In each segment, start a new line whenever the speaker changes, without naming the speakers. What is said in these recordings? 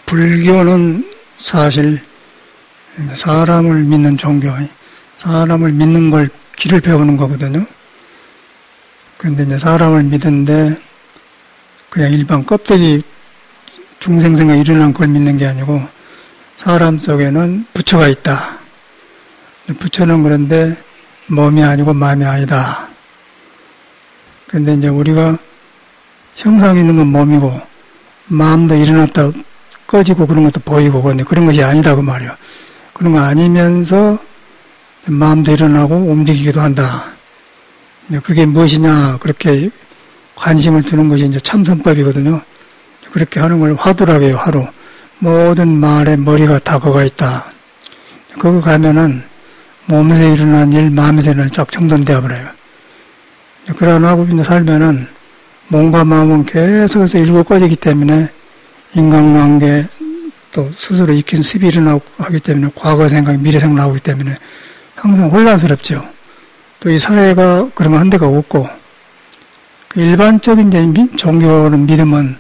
불교는 사실 사람을 믿는 종교, 사람을 믿는 걸 길을 배우는 거거든요. 그런데 이제 사람을 믿는데 그냥 일반 껍데기 중생생에 일어난 걸 믿는 게 아니고 사람 속에는 부처가 있다. 부처는 그런데 몸이 아니고 마음이 아니다. 그런데 이제 우리가 형상이 있는 건 몸이고 마음도 일어났다 꺼지고 그런 것도 보이고 근데 그런 것이 아니다 그 말이에요. 그런 거 아니면서 마음도 일어나고 움직이기도 한다. 그게 무엇이냐 그렇게 관심을 두는 것이 이제 참선법이거든요. 그렇게 하는 걸 화두라고 해요. 화두. 모든 말에 머리가 다 거가 있다. 거기 가면은 몸에서 일어난 일, 마음에서 일어난 쫙 정돈되어 버려요. 그러나하고 이제 살면은 몸과 마음은 계속해서 일고 꺼지기 때문에 인간관계 또 스스로 익힌 습이 일어나고 하기 때문에 과거 생각, 미래 생각 나오기 때문에 항상 혼란스럽죠. 또 이 사회가 그런 거 한 데가 없고 일반적인 이제 종교는 믿으면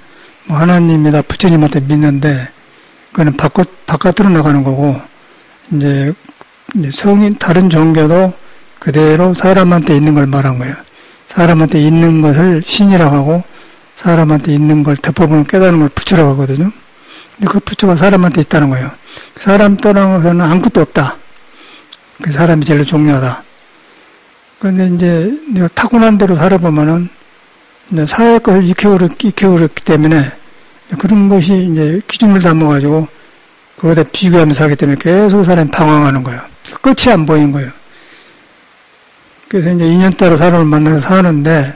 뭐 하나님이다 부처님한테 믿는데 그거는 바깥으로 나가는 거고 이제 성인 다른 종교도 그대로 사람한테 있는 걸 말한 거예요. 사람한테 있는 것을 신이라고 하고 사람한테 있는 걸 덮어보면 깨닫는 걸 부처라고 하거든요. 근데 그 부처가 사람한테 있다는 거예요. 사람 떠나서는 아무것도 없다. 그 사람이 제일 중요하다. 그런데 이제 내가 타고난 대로 살아보면은 이제 사회 것을 익혀버렸기 때문에 그런 것이 이제 기준을 담아가지고 그거에 비교하면서 살기 때문에 계속 사람이 방황하는 거예요. 끝이 안 보이는 거예요. 그래서 이제 인연 따라 사람을 만나서 사는데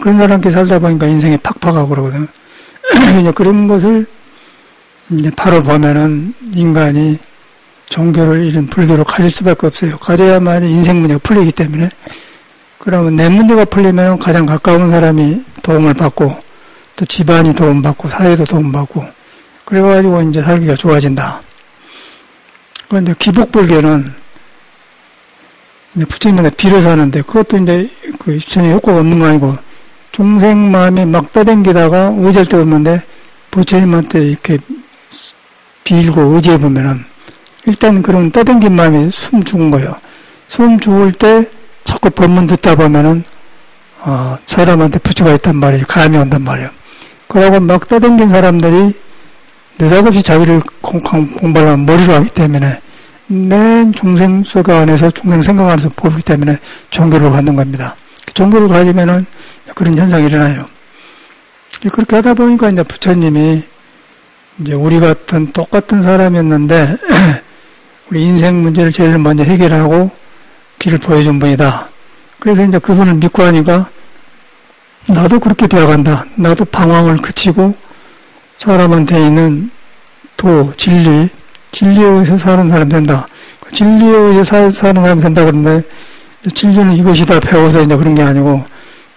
그런 사람께 살다 보니까 인생이 팍팍하고 그러거든요. 이제 그런 것을 이제 바로 보면은 인간이 종교를 이런 불교로 가질 수밖에 없어요. 가져야만 인생 문제가 풀리기 때문에. 그러면 내 문제가 풀리면 가장 가까운 사람이 도움을 받고 또 집안이 도움받고 사회도 도움받고 그래가지고 이제 살기가 좋아진다. 그런데 기복불교는 이제 부처님한테 빌어서 하는데 그것도 이제 그 전혀 효과가 없는 거 아니고 중생 마음이 막 떠댕기다가 의지할 데 없는데 부처님한테 이렇게 빌고 의지해 보면은 일단 그런 떠댕긴 마음이 숨 죽은 거예요. 숨 죽을 때 자꾸 법문 듣다 보면은 사람한테 부처가 있단 말이에요. 감이 온단 말이에요. 그러고 막 떠댕긴 사람들이 느닷없이 자기를 공부하려면 머리로 하기 때문에 맨 중생 속 안에서 중생 생각 안에서 보기 때문에 종교를 갖는 겁니다. 종교를 가지면은 그런 현상이 일어나요. 그렇게 하다 보니까 이제 부처님이 이제 우리 같은 똑같은 사람이었는데 우리 인생 문제를 제일 먼저 해결하고 길을 보여준 분이다. 그래서 이제 그분을 믿고 하니까 나도 그렇게 되어간다. 나도 방황을 그치고 사람한테 있는 진리에 의해서 사는 사람 된다. 진리에 의해서 사는 사람 된다 그러는데 진리는 이것이다 배워서 이제 그런 게 아니고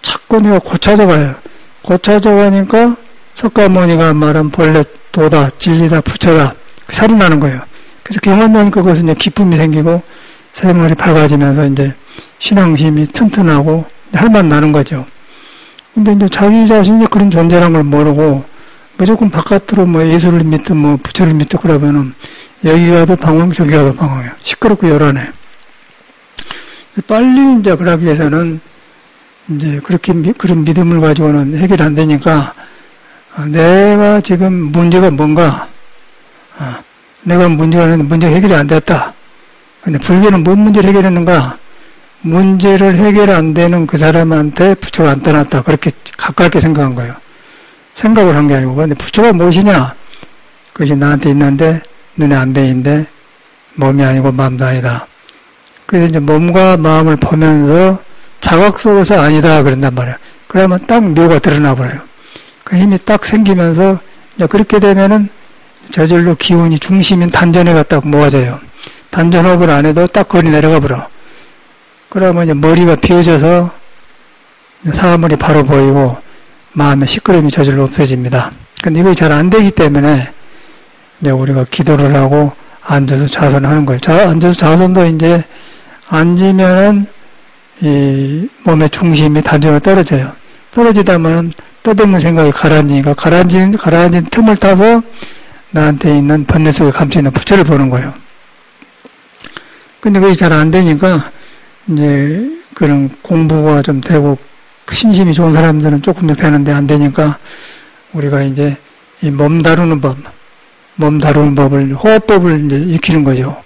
자꾸 내가 고쳐져가요. 고쳐져가니까 석가모니가 말한 본래 도다, 진리다, 부처다 살이 나는 거예요. 그래서 경험하니까 그것은 이제 기쁨이 생기고 생활이 밝아지면서 이제 신앙심이 튼튼하고 할만 나는 거죠. 근데 이제 자기 자신이 그런 존재라는 걸 모르고 무조건 바깥으로 뭐 예수를 믿든 뭐 부처를 믿든 그러면은 여기 가도 방황 저기 가도 방황이에요. 시끄럽고 요란해. 빨리 이제 그러기 위해서는 이제 그렇게 그런 믿음을 가지고는 해결이 안 되니까 내가 지금 문제가 뭔가 내가 문제가 있는데 문제가 해결이 안 됐다. 근데 불교는 뭔 문제를 해결했는가? 문제를 해결 안 되는 그 사람한테 부처가 안 떠났다. 그렇게 가깝게 생각한 거예요. 생각을 한 게 아니고. 근데 부처가 무엇이냐? 그것이 나한테 있는데 눈에 안 보이는데 몸이 아니고 마음도 아니다. 그래서 이제 몸과 마음을 보면서 자각 속에서 아니다 그런단 말이에요. 그러면 딱 묘가 드러나 버려요. 그 힘이 딱 생기면서 이제 그렇게 되면은 저절로 기운이 중심인 단전에 갖다 모아져요. 단전호흡을 안 해도 딱 거리 내려가 버려. 그러면 이제 머리가 비어져서 사물이 바로 보이고 마음의 시끄러움이 저절로 없어집니다. 근데 이것이 잘 안 되기 때문에 이제 우리가 기도를 하고 앉아서 좌선을 하는 거예요. 앉아서 좌선도 이제 앉으면은 이 몸의 중심이 단전으로 떨어져요. 떨어지다면은 떠드는 생각이 가라앉으니까 가라앉은 틈을 타서 나한테 있는 번뇌 속에 감춰있는 부처를 보는 거예요. 근데 그게 잘 안 되니까 이제 그런 공부가 좀 되고 신심이 좋은 사람들은 조금 더 되는데 안 되니까 우리가 이제 이 몸 다루는 법을 호흡법을 이제 익히는 거죠.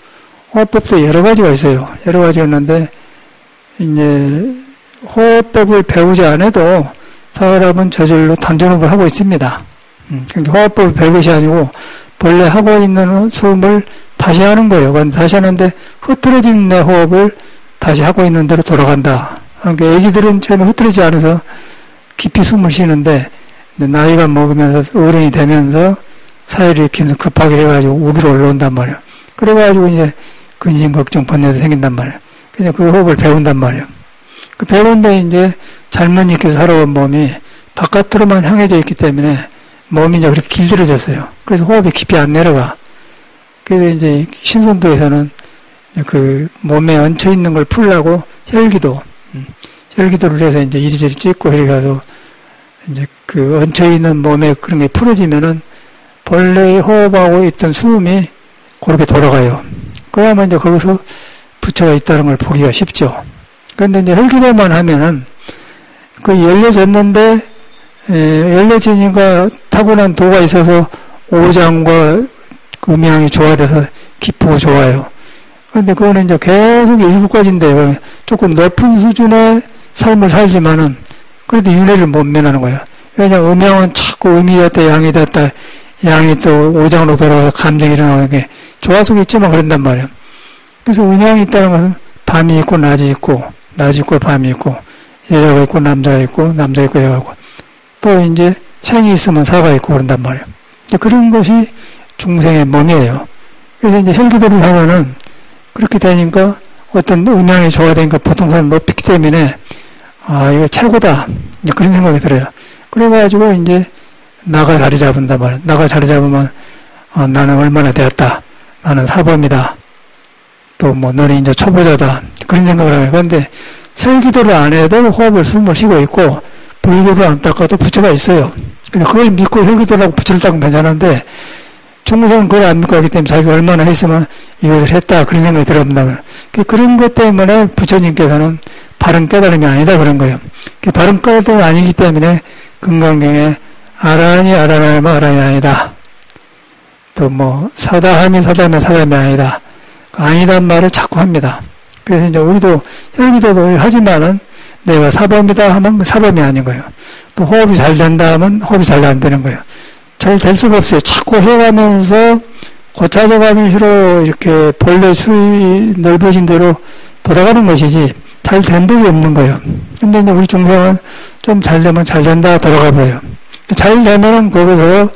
호흡법도 여러 가지가 있어요. 여러 가지가 있는데 이제 호흡법을 배우지 않아도 사람은 저절로 단전호흡을 하고 있습니다. 그러니까 호흡법을 배울 것이 아니고 본래 하고 있는 숨을 다시 하는 거예요. 다시 하는데 흐트러진 내 호흡을 다시 하고 있는 대로 돌아간다. 그러니까 애기들은 처음에 흐트러지지 않아서 깊이 숨을 쉬는데 나이가 먹으면서 어른이 되면서 사회를 익히면서 급하게 해가지고 우기로 올라온단 말이에요. 그래가지고 이제 근심, 걱정, 번뇌도 생긴단 말이에요. 그냥 그 호흡을 배운단 말이에요. 그 배우는데 이제 잘못 익혀서 살아온 몸이 바깥으로만 향해져 있기 때문에 몸이 이제 그렇게 길들여졌어요. 그래서 호흡이 깊이 안 내려가. 그래서 이제 신선도에서는 그 몸에 얹혀 있는 걸 풀라고 혈기도를 해서 이제 이리저리 찍고 이렇게 가서 이제 그 얹혀 있는 몸에 그런 게 풀어지면은 본래 호흡하고 있던 숨이 그렇게 돌아가요. 그러면 이제 거기서 부처가 있다는 걸 보기가 쉽죠. 그런데 이제 혈기도만 하면은 그 열려졌는데 열려지니까 타고난 도가 있어서 오장과 음양이 조화돼서 기쁘고 좋아요. 그런데 그거는 이제 계속 일국까지인데 조금 높은 수준의 삶을 살지만은 그래도 윤회를 못 면하는 거예요. 왜냐하면 음양은 자꾸 음이 됐다 양이 됐다 양이 또 오장으로 돌아가서 감정이 일어나는 게 조화 속에 있지만 그런단 말이에요. 그래서 음양이 있다는 것은 밤이 있고 낮이 있고 밤이 있고 여자가 있고 남자가 있고 여자가 있고 또 이제 생이 있으면 사가 있고 그런단 말이에요. 그런 것이 중생의 몸이에요. 그래서 이제 혈기도를 하면은 그렇게 되니까 어떤 음양이 조화되니까 보통 사람 높이기 때문에 이거 최고다. 이제 그런 생각이 들어요. 그래가지고 이제 나가 자리 잡은단 말이에요. 나가 자리 잡으면 나는 얼마나 되었다. 나는 사범이다. 또 뭐 너는 이제 초보자다. 그런 생각을 해요. 그런데 설기도를 안 해도 호흡을 숨을 쉬고 있고 불교를 안 닦아도 부처가 있어요. 근데 그걸 믿고 혈기도라고 부처를 닦으면 괜찮은데 중생은 그걸 안 믿고 하기 때문에 자기가 얼마나 했으면 이것을 했다. 그런 생각이 들어본다면 그런 것 때문에 부처님께서는 바른 깨달음이 아니다 그런 거예요. 바른 깨달음이 아니기 때문에 금강경에 아라니 아니다. 또 뭐 사다함이 사담이 아니다. 아니란 말을 자꾸 합니다. 그래서 이제 우리도 혈기도도 하지만은 내가 사범이다 하면 사범이 아닌 거예요. 또 호흡이 잘 된다 하면 호흡이 잘 안 되는 거예요. 잘 될 수가 없어요. 자꾸 해가면서 고쳐져가면 주로 이렇게 본래 수위 넓어진 대로 돌아가는 것이지 잘 된 법이 없는 거예요. 근데 이제 우리 중생은 좀 잘 되면 잘 된다 돌아가 버려요. 잘 되면은 거기서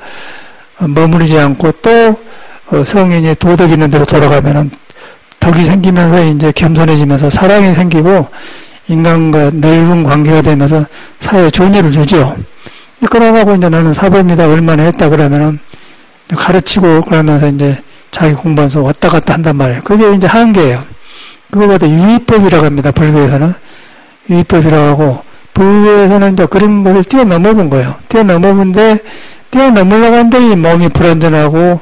머무르지 않고 또 성인이 도덕 있는 대로 돌아가면은 덕이 생기면서 이제 겸손해지면서 사랑이 생기고 인간과 넓은 관계가 되면서 사회에 존예를 주죠. 그러고 이제 나는 사범이다 얼마나 했다 그러면은 가르치고 그러면서 이제 자기 공부하면서 왔다 갔다 한단 말이에요. 그게 이제 한계예요. 그거보다 유의법이라고 합니다. 불교에서는 유의법이라고 하고 불교에서는 이제 그런 것을 뛰어넘어 본 거예요. 뛰어넘으려고 하는데 이 몸이 불완전하고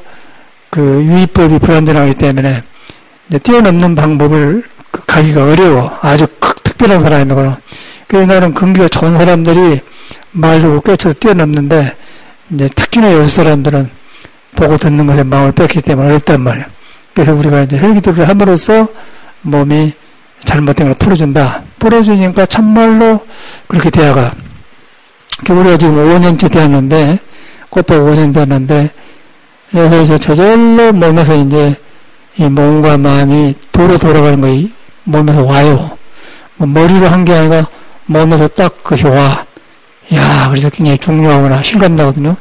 그 유의법이 불완전하기 때문에 이제 뛰어넘는 방법을 가기가 어려워. 아주 특별한 사람이거든. 그래서 나는 근기가 좋은 사람들이 말 듣고 꿰쳐서 뛰어넘는데 이제 특히나 요새 사람들은 보고 듣는 것에 마음을 뺏기 때문에 어렵단 말이에요. 그래서 우리가 이제 혈기도를 함으로써 몸이 잘못된 걸 풀어주니까 참말로 그렇게 되어가. 우리가 지금 5년째 되었는데 꽃밥 5년 되었는데 여기서 이제 저절로 몸에서 이제 이 몸과 마음이 도로 돌아가는 거이 몸에서 와요. 뭐 머리로 한 게 아니라 몸에서 딱 그것이 와. 야, 그래서 굉장히 중요하구나 실감나거든요.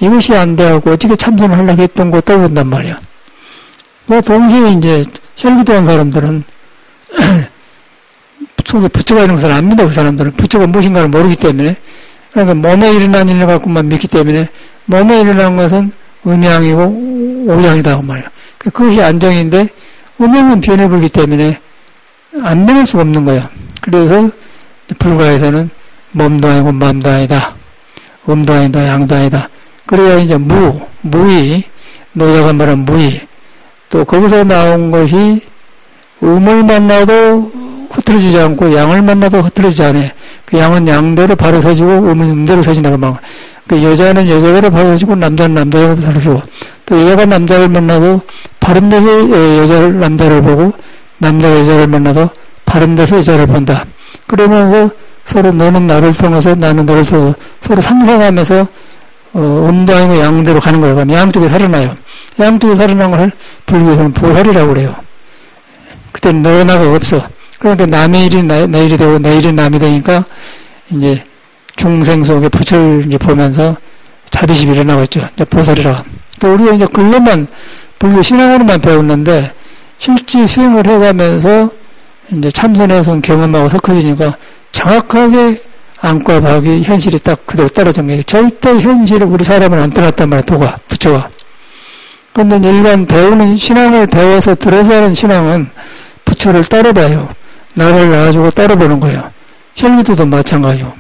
이것이 안 되고 어떻게 참선을 하려고 했던 거 떠오른단 말이야. 뭐 동시에 이제 혈기도한 사람들은 속에 부처가 있는 것을 안 믿어. 그 사람들은 부처가 무엇인가를 모르기 때문에 그러니까 몸에 일어난 일을 갖고만 믿기 때문에 몸에 일어난 것은 음양이고 오양이다 그 말이야. 그것이 안정인데 음양은 변해버리기 때문에 안 믿을 수가 없는 거예요. 그래서 불가에서는 몸도 아니고 마음도 아니다. 음도 아니다, 양도 아니다. 그래야 이제 무의, 노자가 말한 무의. 또 거기서 나온 것이 음을 만나도 흐트러지지 않고 양을 만나도 흐트러지지 않아. 그 양은 양대로 바로 서지고 음은 음대로 서진다고 막. 그 여자는 여자대로 바로 서지고 남자는 남자대로 바로 서고 또 여자가 남자를 만나도 바른 데서 여자를 남자를 보고 남자가 여자를 만나도 바른 데서 여자를 본다. 그러면서 서로 너는 나를 통해서 나는 너를 통해서 서로 상상하면서 음도 아니고 양대로 가는 거예요. 그럼 양쪽에 살아나요. 양쪽에 살아난 걸 불교에서는 보살이라고 그래요. 그때는 너나가 없어. 그러니까 남의 일이 내 일이 되고 내 일이 남이 되니까 이제 중생 속에 부처를 이제 보면서 자비심이 일어나겠죠. 이제 보살이라고. 그러니까 우리가 이제 글로만 불교 신앙으로만 배웠는데 실제 수행을 해가면서 이제 참선해서 경험하고 섞어지니까 정확하게 안과 박이 현실이 딱 그대로 떨어진 거예요. 절대 현실을 우리 사람은 안 떠났단 말이에요. 도가, 부처가. 그런데 일반 배우는 신앙을 배워서 들어서 하는 신앙은 부처를 따라봐요. 나를 놔주고 따라보는 거예요. 혈기도도 마찬가지고.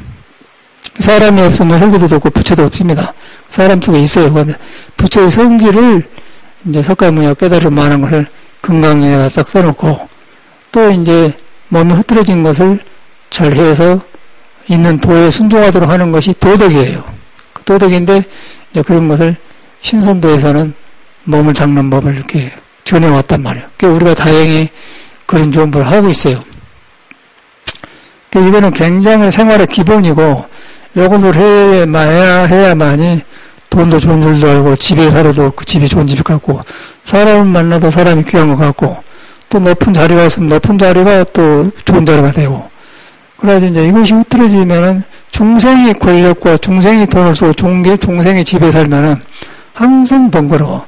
사람이 없으면 혈기도도 없고 부처도 없습니다. 사람 속에 있어요. 그런데 부처의 성질을 이제 석가모니가 깨달을 만한 것을 금강경에다 싹 써놓고 또 이제 몸이 흐트러진 것을 잘 해서 있는 도에 순종하도록 하는 것이 도덕이에요. 그 도덕인데 이제 그런 것을 신선도에서는 몸을 닦는 법을 이렇게 전해왔단 말이에요. 그러니까 우리가 다행히 그런 존버를 하고 있어요. 그러니까 이거는 굉장히 생활의 기본이고 이것을 해야만이 돈도 좋은 줄도 알고 집에 살아도 그 집이 좋은 집 같고 사람을 만나도 사람이 귀한 것 같고 또 높은 자리가 있으면 높은 자리가 또 좋은 자리가 되고 그래서 이제 이것이 흐트러지면은 중생이 권력과 중생이 돈을 쓰고 중생이 집에 살면은 항상 번거로워.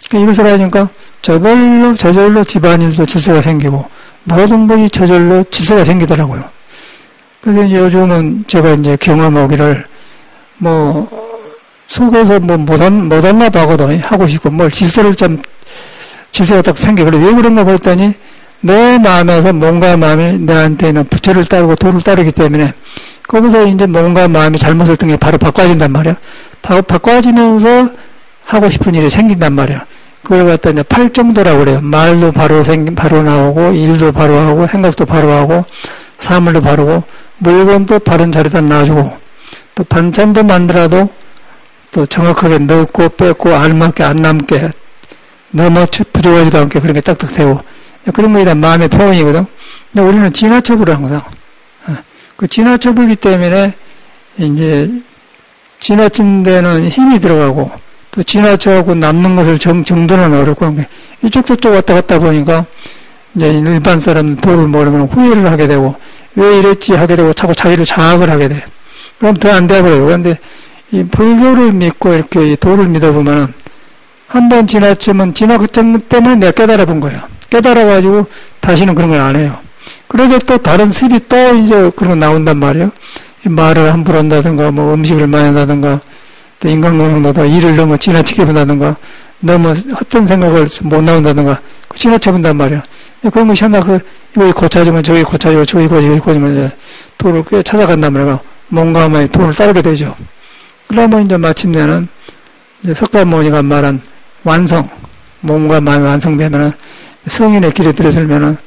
그러니까 이것을 하니까 저절로 집안일도 질서가 생기고 모든 것이 저절로 질서가 생기더라고요. 그래서 이제 요즘은 제가 이제 경험하기를 속에서 못한나 봐고도 하고 싶고 질서가 딱 생겨. 그래 왜 그런가 그랬더니 내 마음에서 몸과 마음이 내한테는 부처를 따르고 도를 따르기 때문에 거기서 이제 몸과 마음이 잘못했던 게 바로 바꿔진단 말이야. 바꿔지면서 하고 싶은 일이 생긴단 말이야. 그걸 갖다 이제 팔정도라고 그래요. 말도 바로 나오고, 일도 바로 하고, 생각도 바로 하고, 사물도 바르고, 물건도 바른 자리에다 놔주고, 또 반찬도 만들어도 또 정확하게 넣고 뺏고 알맞게 안 남게 너무 부족하지도 않게 그런 게 딱딱 되고 그런 거에 대한 마음의 표현이거든. 근데 우리는 진화처벌을 항상 그 진화처벌이기 때문에 이제 지나친 데는 힘이 들어가고 또 지나쳐갖고 남는 것을 정돈은 어렵고 이쪽 저쪽 왔다 갔다 보니까 이제 일반 사람은 도를 모르면 후회를 하게 되고 왜 이랬지 하게 되고 자꾸 자기를 자학을 하게 돼. 그럼 더 안 돼버려요. 그런데 이 불교를 믿고 이렇게 도를 믿어보면은 한 번 지나치면 지나쳤기 때문에 내가 깨달아 본 거예요. 깨달아가지고 다시는 그런 걸 안 해요. 그러게 또 다른 습이 또 이제 그런 거 나온단 말이에요. 말을 함부로 한다든가, 음식을 많이 한다든가, 또 인간관계도 일을 너무 지나치게 본다든가, 너무 헛된 생각을 못 나온다든가, 지나쳐 본단 말이에요. 그런 것이 하나 여기 고쳐지면 저기 고쳐지고 저기 고쳐지면 이제 도를 꽤 찾아간단 말이에요. 몸과 마음이 도를 따르게 되죠. 그러면 이제 마침내는 이제 석가모니가 말한 완성, 몸과 마음이 완성되면은 성인의 길에 들어서면은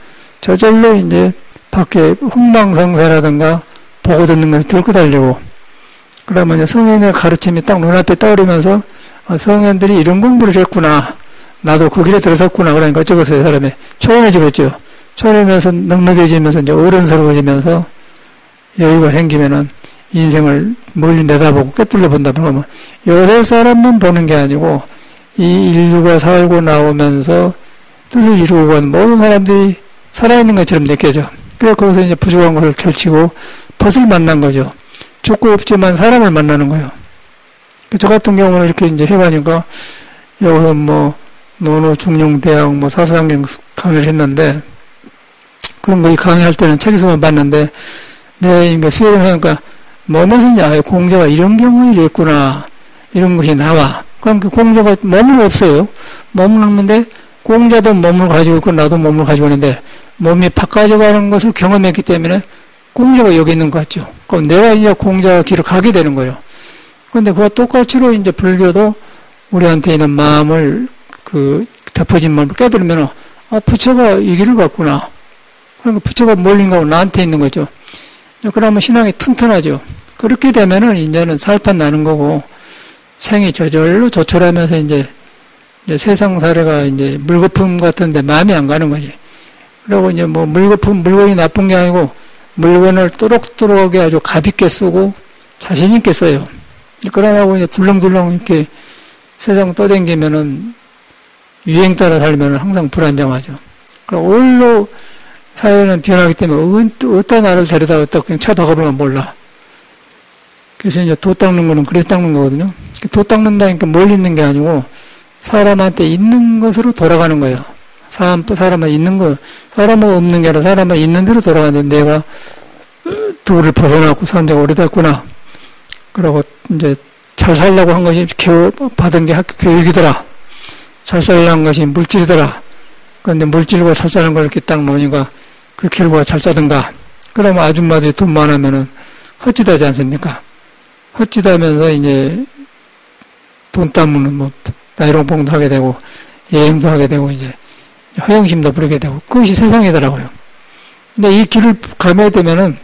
저절로 이제 밖에 흥망성쇠라든가 보고 듣는 것을 들고 달리고 그러면 이제 성인의 가르침이 딱 눈앞에 떠오르면서 성인들이 이런 공부를 했구나. 나도 그 길에 들어섰구나. 그러니까 어쩌겠어요. 사람이 초연해지겠죠. 초연하면서 넉넉해지면서 이제 어른스러워지면서 여유가 생기면은 인생을 멀리 내다보고 꿰뚫려 본다. 그러면 요새 사람만 보는 게 아니고 이 인류가 살고 나오면서 뜻을 이루고 간 모든 사람들이 살아있는 것처럼 느껴져. 그래서 거기서 이제 부족한 것을 펼치고 벗을 만난 거죠. 좋고 없지만 사람을 만나는 거예요. 저 같은 경우는 이렇게 이제 해가니까 여기서 노노 중용대학 사사학경 강의를 했는데 그런 거 강의할 때는 책에서만 봤는데 내가 수행을 하니까 몸에서 이제 공자가 이런 경우에 이랬구나 이런 것이 나와. 그럼 그 공자가 몸은 없어요. 몸은 없는데 공자도 몸을 가지고 있고 나도 몸을 가지고 있는데 몸이 바꿔져 가는 것을 경험했기 때문에 공자가 여기 있는 것 같죠. 그럼 내가 이제 공자 길을 가게 되는 거예요. 그런데 그와 똑같이로 이제 불교도 우리한테 있는 마음을 덮어진 마음을 깨달으면, 부처가 이 길을 갔구나. 그러니까 부처가 멀린가 하고 나한테 있는 거죠. 그러면 신앙이 튼튼하죠. 그렇게 되면은 이제는 살판 나는 거고, 생이 저절로 조촐하면서 이제 세상 사례가 이제 물거품 같은데 마음이 안 가는 거지. 그리고 이제 뭐 물건이 나쁜 게 아니고, 물건을 또록또록하게 아주 가볍게 쓰고, 자신있게 써요. 그러고 이제 둘렁둘렁 이렇게 세상 떠댕기면은, 유행 따라 살면은 항상 불안정하죠. 그리고 오일로 사회는 변하기 때문에 어디다 나를 데려다 어디다 그냥 쳐박아보면 몰라. 그래서 이제 도 닦는 거는 그래서 닦는 거거든요. 도 닦는다니까 멀리 있는 게 아니고 사람한테 있는 것으로 돌아가는 거예요. 사람은 있는 거, 사람은 없는 게 아니라 사람은 있는 대로 돌아가는데 내가 도를 벗어나고 산 지가 오래됐구나. 그러고 이제 잘 살려고 한 것이 받은 게 학교 교육이더라. 잘 살려는 것이 물질이더라. 그런데 물질과 잘 사는 걸 이렇게 딱 놓으니까 그 결과가 잘 사든가. 그러면 아줌마들이 돈 많으면은 헛짓하지 않습니까? 헛짓하면서 이제 돈 따면은 뭐 나이롱봉도 하게 되고 여행도 하게 되고 이제 허영심도 부리게 되고 그것이 세상이더라고요. 근데 이 길을 가면 되면은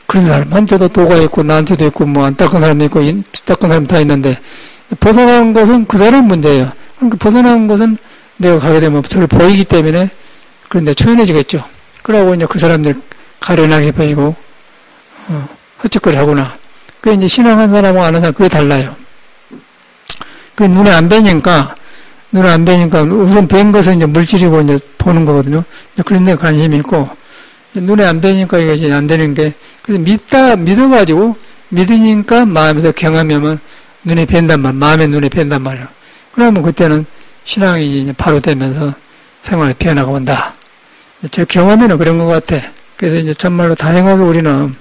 그런 사람한테도 도가 있고 나한테도 있고 뭐 안 닦은 사람도 있고 닦은 사람 다 있는데 벗어나는 것은 그 사람 문제예요. 그러니까 벗어나는 것은 내가 가게 되면 저를 보이기 때문에 그런데 초연해지겠죠. 그러고 이제 그 사람들 가련하게 보이고 헛짓거리 하구나. 그 이제 신앙한 사람하고 아는 사람 그게 달라요. 그 눈에 안 뵈니까 우선 뵌 것은 이제 물질이고 이제 보는 거거든요. 그런 데 관심이 있고 눈에 안 뵈니까 이것이 안 되는 게 그래서 믿어가지고 믿으니까 마음에서 경험하면 눈에 뵌단 말, 마음의 눈에 뵌단 말이에요. 그러면 그때는 신앙이 이제 바로 되면서 생활에 변화가 온다. 제 경험에는 그런 것 같아. 그래서 이제 참말로 다행하게 우리는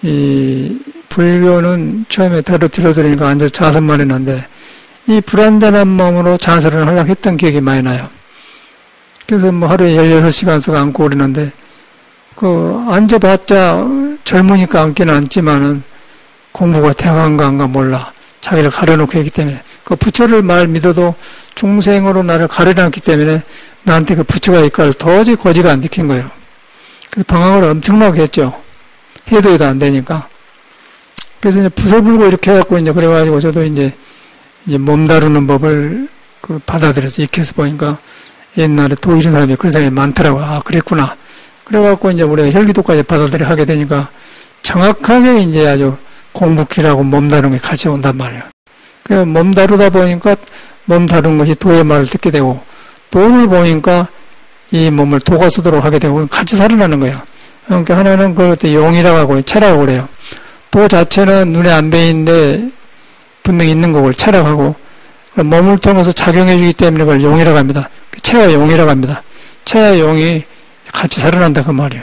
이 불교는 처음에 들어드리니까 앉아서 자선만 했는데 이 불안전한 마음으로 자선을 하려고 했던 기억이 많이 나요. 그래서 뭐 하루에 16시간씩 앉고 그러는데 앉아봤자 젊으니까 앉기는 앉지만은 공부가 대학인가 안가 몰라. 자기를 가려놓고 했기 때문에 그 부처를 말 믿어도 중생으로 나를 가려놨기 때문에 나한테 그 부처가 있걸 도저히 고지가 안 지킨 거예요. 그래서 방황을 엄청나게 했죠. 해도 안 되니까. 그래서 이제 부서불고 이렇게 해갖고 이제 그래가지고 저도 이제 몸 다루는 법을 받아들여서 익혀서 보니까 옛날에 도 이런 사람이 그런 사람이 많더라고요. 아, 그랬구나. 그래갖고 이제 우리가 혈기도까지 받아들여 하게 되니까 정확하게 이제 아주 공부키라고 몸 다루는 게 같이 온단 말이에요. 그 몸 다루다 보니까 몸 다루는 것이 도의 말을 듣게 되고 도를 보니까 이 몸을 도가 쓰도록 하게 되고 같이 살아나는 거예요. 그러니까 하나는 그걸 용이라고 하고 체라고 그래요. 도 자체는 눈에 안 보이는데 분명히 있는 거고 체라고 몸을 통해서 작용해 주기 때문에 그걸 용이라고 합니다. 체와 용이라고 합니다. 체와 용이 같이 살아난다 그 말이에요.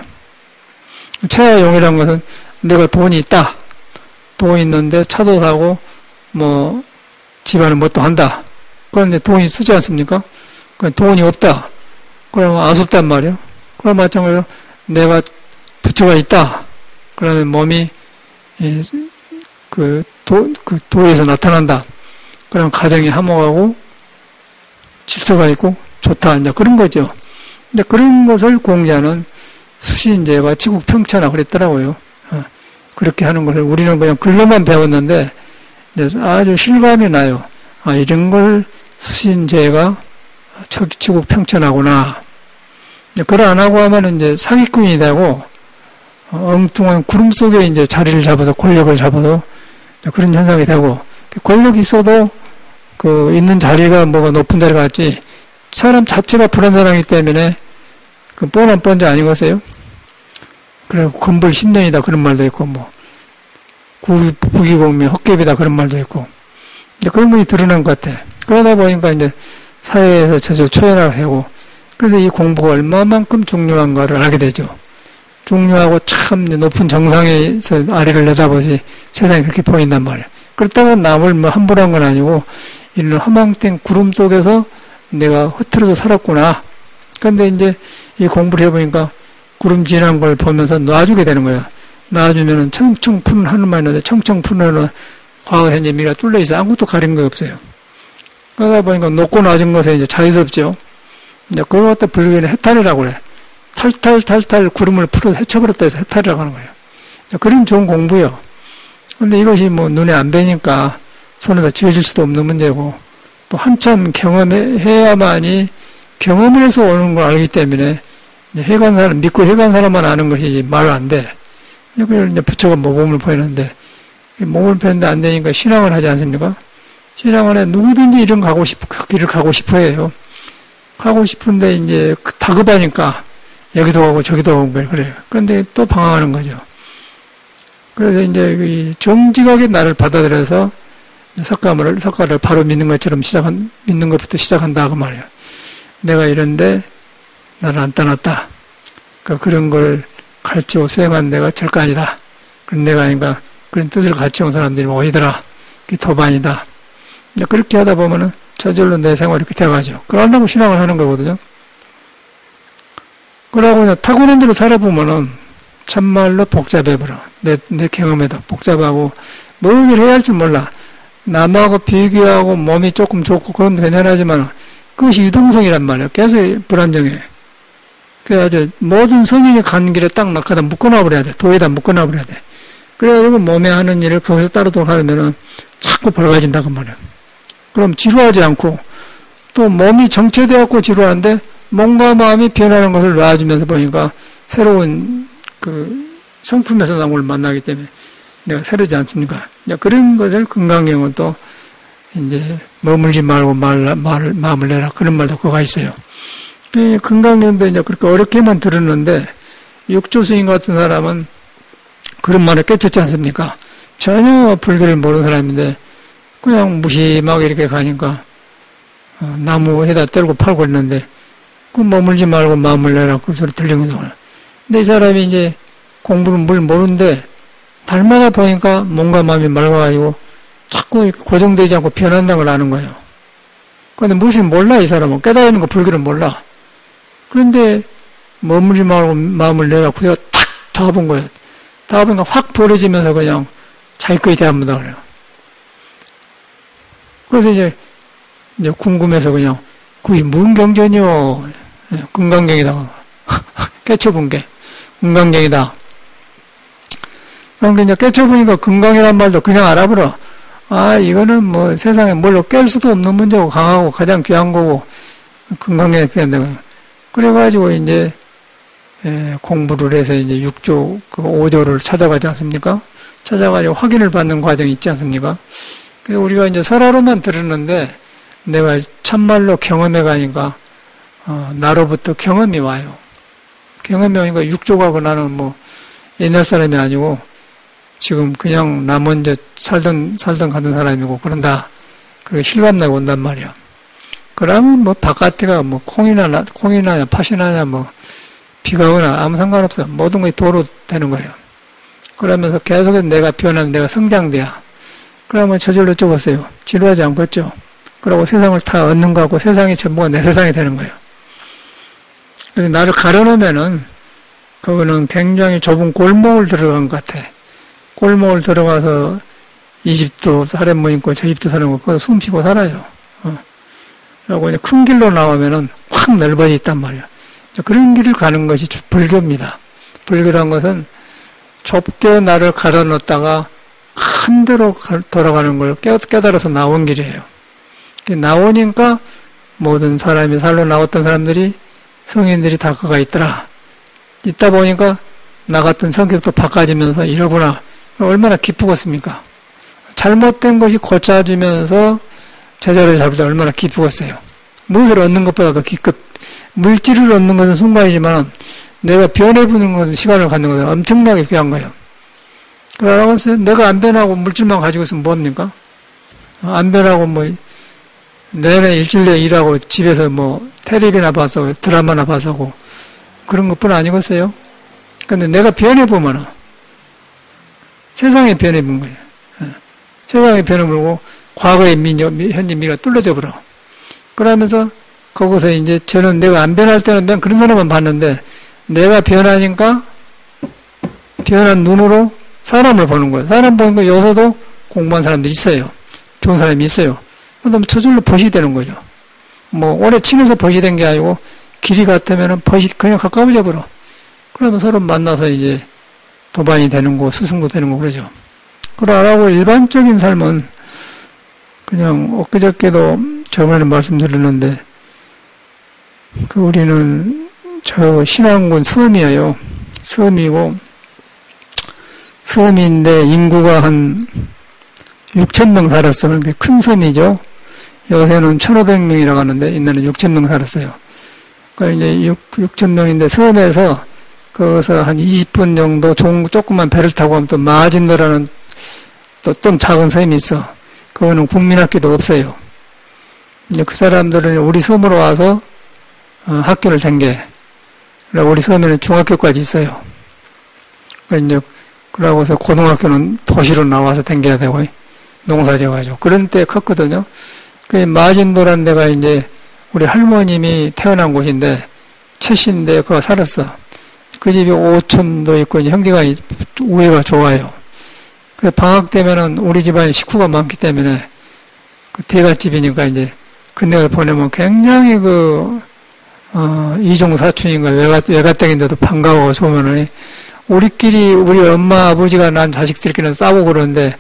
체와 용이라는 것은 내가 돈이 있다. 돈 있는데 차도 사고 뭐 집안은 뭣도 한다. 그런데 돈이 쓰지 않습니까? 돈이 없다. 그러면 아쉽단 말이에요. 그럼 마찬가지로 내가 부처가 있다. 그러면 몸이 도에서 나타난다. 그럼 가정이 화목하고 질서가 있고 좋다. 이제 그런 거죠. 근데 그런 것을 공자는 수신제와 지국평천하 그랬더라고요. 그렇게 하는 것을 우리는 그냥 글로만 배웠는데 아주 실감이 나요. 아, 이런 걸 수신제가 지국평천하구나. 그걸 안 하고 하면 이제 사기꾼이 되고 엉뚱한 구름 속에 이제 자리를 잡아서 권력을 잡아서 그런 현상이 되고 권력이 있어도 있는 자리가 뭐가 높은 자리가 같지 사람 자체가 불안전하기 때문에 뻔한 뻔자 아니겠어요? 그래 건불 10년이다 그런 말도 있고 부기공명 헛개비다 그런 말도 있고 이제 그런 분이 드러난 것 같아. 그러다 보니까 이제 사회에서 저절 초연화가 되고 그래서 이 공부가 얼마만큼 중요한가를 알게 되죠. 중요하고 참 높은 정상에서 아래를 내다보지 세상이 그렇게 보인단 말이야. 그렇다고 남을 함부로 한 건 아니고 이런 허망된 구름 속에서 내가 흐트러져 살았구나. 근데 이제 이 공부를 해보니까 구름 지난 걸 보면서 놔주게 되는 거야. 놔주면은 청청 푸른 하늘만 있는데 청청 푸른 하늘 과거, 현재, 미래가 뚫려 있어. 아무것도 가린 거 없어요. 그러다 보니까 높고 낮은 것에 이제 자유스럽죠. 이제 그걸 갖다 불교는 해탈이라고 그래. 탈탈 구름을 풀어서 헤쳐버렸다 해서 해탈이라고 하는 거예요. 그런 좋은 공부요. 근데 이것이 뭐 눈에 안 뵈니까 손에다 쥐어줄 수도 없는 문제고, 또 한참 경험해야만이 경험을 해서 오는 걸 알기 때문에 해간 사람, 믿고 해간 사람만 아는 것이지 말 안 돼. 그걸 이제 부처가 모범을 보이는데, 몸을 펴는데 안 되니까 신앙을 하지 않습니까? 신앙을 해 누구든지 이런 길을 가고 싶어 해요. 가고 싶은데 이제 다급하니까 여기도 가고 저기도 가고 그래요. 그런데 또 방황하는 거죠. 그래서 이제 정직하게 나를 받아들여서 석가를 바로 믿는 것처럼 믿는 것부터 시작한다 그 말이에요. 내가 이런데 나를 안 떠났다. 그런 걸 가르치고 수행한 내가 절간이다. 그런 내가 아닌가. 그런 뜻을 가르쳐온 사람들이 오이더라. 그게 도반이다. 그렇게 하다 보면은 저절로 내 생활이 이렇게 돼가죠. 그러려고 신앙을 하는 거거든요. 그러고 그냥 타고난 대로 살아보면은 참말로 복잡해버려. 내 경험에도 복잡하고 뭐를 해야 할지 몰라. 남하고 비교하고 몸이 조금 좋고 그건 괜찮하지만 그것이 유동성이란 말이에요. 계속 불안정해. 그래가지고 모든 성인이 가는 길에 딱 낙하다 묶어놔버려야 돼. 도에다 묶어놔버려야 돼. 그래가지고 몸에 하는 일을 거기서 따르도록 하면은 자꾸 벌어진다고 말이에요. 그럼 지루하지 않고 또 몸이 정체되었고 지루한데 몸과 마음이 변하는 것을 놔주면서 보니까 새로운 성품에서 나온 걸 만나기 때문에 내가 새로지 않습니까? 그런 것을 금강경은 또 이제 머물지 말고 마음을 내라 그런 말도 그거가 있어요. 금강경도 이제 그렇게 어렵게만 들었는데 육조 스님 같은 사람은 그런 말을 깨쳤지 않습니까? 전혀 불교를 모르는 사람인데 그냥 무심하게 이렇게 가니까 나무에다 떨고 팔고 있는데 그 머물지 말고 마음을 내라 그 소리 들리는 거죠. 근데 이 사람이 이제 공부를 뭘 모르는데 달마다 보니까 몸과 마음이 맑아가지고 자꾸 고정되지 않고 변한다는 걸 아는 거예요. 그런데 무엇을 몰라 이 사람은 깨달는 거 불교를 몰라. 그런데 머물지 말고 마음을 내라 그래서 탁 타본 거예요. 타보니까 확 벌어지면서 그냥 자기 거에 대합니다 그래요. 그래서 이제 궁금해서 그냥 그게 무슨 경전이요? 금강경이다. 깨쳐본 게 금강경이다. 그러니까 이제 깨쳐보니까 금강이란 말도 그냥 알아버려. 아, 이거는 뭐 세상에 뭘로 깰 수도 없는 문제고 강하고 가장 귀한 거고 금강경이 그냥 내가 그래가지고 이제 공부를 해서 이제 6조 5조를 찾아가지 않습니까? 찾아가지고 확인을 받는 과정이 있지 않습니까? 그래서 우리가 이제 설화로만 들었는데 내가 참말로 경험해 가니까 나로부터 경험이 와요. 경험이 오니까 6조가 나는 뭐 옛날 사람이 아니고 지금 그냥 나 먼저 살던 가던 사람이고 그런다. 그리고 실감나고 온단 말이야. 그러면 뭐 바깥에가 뭐 콩이나 팥이나 뭐 비가 오거나 아무 상관없어. 모든 것이 도로 되는 거예요. 그러면서 계속해서 내가 변하면 내가 성장돼야. 그러면 저절로 좁았어요. 지루하지 않겠죠. 그러고 세상을 다 얻는 거하고 세상이 전부가 내 세상이 되는 거예요. 그래서 나를 가려놓으면은 그거는 굉장히 좁은 골목을 들어간 것 같아. 골목을 들어가서 이 집도 사람 뭐 있고 저 집도 사람 있고 숨 쉬고 살아요. 그리고 이제 큰 길로 나오면은 확 넓어져 있단 말이에요. 그런 길을 가는 것이 불교입니다. 불교란 것은 좁게 나를 가둬놓다가 큰 데로 돌아가는 걸 깨달아서 나온 길이에요. 나오니까 모든 사람이 살로 나왔던 사람들이 성인들이 다 그가 있더라. 있다 보니까 나 같은 성격도 바꿔지면서 이러구나. 얼마나 기쁘겠습니까? 잘못된 것이 고쳐지면서 제자를 잡을 때 얼마나 기쁘겠어요. 무엇을 얻는 것보다도 물질을 얻는 것은 순간이지만 내가 변해보는 것은 시간을 갖는 것은 엄청나게 귀한 거예요. 그러라고 해서 내가 안 변하고 물질만 가지고 있으면 뭡니까? 안 변하고 뭐 내내 일주일 내에 일하고 집에서 뭐 텔레비나 봐서 드라마나 봐서고 그런 것뿐 아니겠어요? 근데 내가 변해보면 세상에 변해본 거예요. 세상에 변해보고 과거의 현재 미가 뚫어져 버려. 그러면서 거기서 이제 저는 내가 안 변할 때는 그냥 그런 사람만 봤는데 내가 변하니까 변한 눈으로 사람을 보는 거예요. 사람 보는 거 요새도 공부한 사람들이 있어요. 좋은 사람이 있어요. 그러면 저절로 벗이 되는 거죠. 뭐, 오래 친해서 벗이 된 게 아니고, 길이 같으면은 벗이 그냥 가까워져 버려. 그러면 서로 만나서 이제 도반이 되는 거, 스승도 되는 거 그러죠. 그러라고 일반적인 삶은 그냥 엊그저께도 저번에 말씀드렸는데, 우리는 저 신안군 섬이에요. 섬이고, 섬인데 인구가 한 6,000명 살았어. 그러니까 큰 섬이죠. 요새는 1,500명이라고 하는데, 옛날에는 6,000명 살았어요. 그러니까 이제 6,000명인데, 섬에서, 거기서 한 20분 정도 조그만 배를 타고 하면 또 마진도라는 또 좀 작은 섬이 있어. 그거는 국민학교도 없어요. 이제 그 사람들은 우리 섬으로 와서 학교를 댕겨. 우리 섬에는 중학교까지 있어요. 그러고서 고등학교는 도시로 나와서 댕겨야 되고, 농사 지어가지고. 그런 때 컸거든요. 그 마진도란 데가 이제 우리 할머님이 태어난 곳인데, 최씨인데 그거 살았어. 그 집이 오촌도 있고, 이제 형제가 우애가 좋아요. 그 방학 때면은 우리 집안에 식구가 많기 때문에, 그 대갓집이니까 이제, 그네가 보내면 굉장히 이종 사촌인가 외갓댁인데도 반가워 좋으면은, 우리끼리, 우리 엄마, 아버지가 난 자식들끼리는 싸우고 그러는데,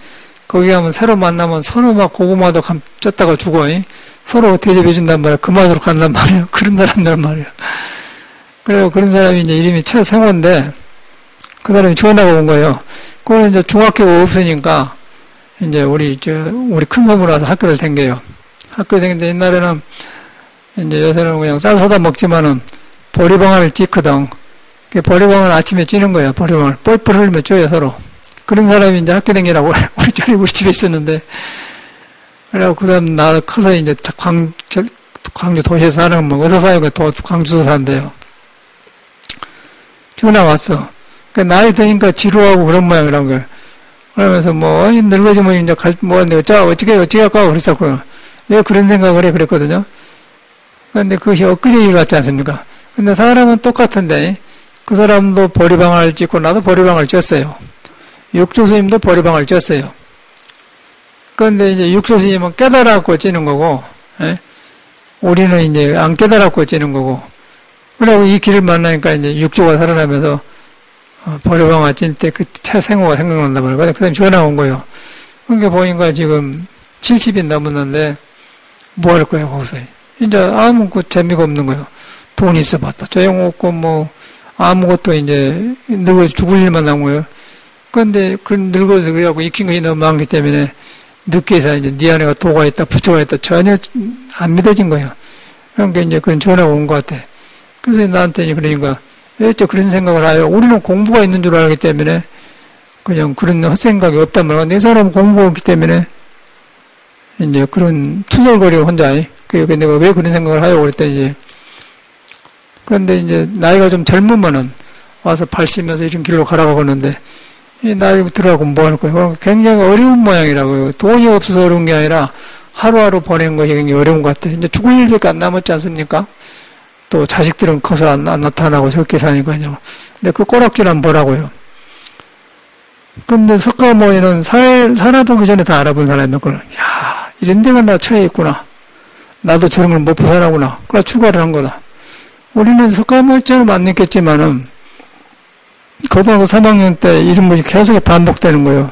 거기 가면 새로 만나면 서로 막 고구마도 쪘다가 주고, 서로 대접해준단 말이야. 그 맛으로 간단 말이야. 그런 사람들 말이야. 그리고 그런 사람이 이제 이름이 최생호인데, 그 사람이 전화가 온 거예요. 그거는 이제 중학교가 없으니까, 이제 우리 큰 섬으로 와서 학교를 댕겨요. 학교 댕기는데 옛날에는, 이제 요새는 그냥 쌀 쏟아 먹지만은, 보리방아를 찌거든. 그 보리방아를 아침에 찌는 거예요. 보리방아를. 뻘뻘 흘리면 쪼여, 서로. 그런 사람이 이제 학교 댕기라고, 우리 집에 있었는데, 그래갖고 그 다음 나 커서 이제 광주 도시에서 사는 뭐, 어서 사요? 광주에서 산대요. 전화 왔어. 그 나이 드니까 지루하고 그런 모양이란 거야. 그러면서 뭐, 늙어지면 이제 어떻게 할까? 그랬었고요. 왜 그런 생각을 해? 그랬거든요. 근데 그것이 엊그제 일 같지 않습니까? 근데 사람은 똑같은데, 그 사람도 보리방아를 찧고 나도 보리방아를 쪘어요. 육조 스님도 보리방아를 쪘어요. 그런데 이제 육조 스님은 깨달았고 찌는 거고, 우리는 이제 안 깨달았고 찌는 거고, 그리고 이 길을 만나니까 이제 육조가 살아나면서 보리방아 찐 때 그 최생호가 생각난단 말이에요. 그 사람이 전화 온 거예요. 그러니까 보니까 지금 70이 넘었는데 뭐 할 거예요, 거기서. 이제 아무 재미가 없는 거예요. 돈 있어 봤다. 조용없고 뭐 아무것도 이제 늙어 죽을 일만 남은 거예요. 그런데 그 늙어서 그래갖고 익힌 것이 너무 많기 때문에 늦게서 이제 네 안에가 도가 있다, 부처가 있다 전혀 안 믿어진 거예요. 그러니까 이제 그런 전화가 온 것 같아. 그래서 나한테 그러니까 왜 그런 생각을 해요? 우리는 공부가 있는 줄 알기 때문에 그냥 그런 헛생각이 없단 말이야. 내 사람은 공부가 없기 때문에 이제 그런 투덜거리고 혼자. 그래서 내가 왜 그런 생각을 하요? 그랬더니 이제 그런데 이제 나이가 좀 젊으면은 와서 발 씻면서 이런 길로 가라고 하는데 이 나이 들어가고 뭐 할 거예요? 굉장히 어려운 모양이라고요. 돈이 없어서 어려운 게 아니라 하루하루 보내는 것이 굉장히 어려운 것 같아요. 이제 죽을 일밖에 안 남았지 않습니까? 또 자식들은 커서 안 나타나고 적게 사니까요. 근데 그 꼬락질 안 보라고요. 근데 석가모니는 살아보기 전에 다 알아본 사람이었구나. 야, 이런 데가 나 처해 있구나. 나도 저런 걸 못 벗어나구나. 그래 출가를 한 거다. 우리는 석가모니처럼 안 느꼈지만은 고등학교 3학년 때 이런 것이 계속 반복되는 거예요.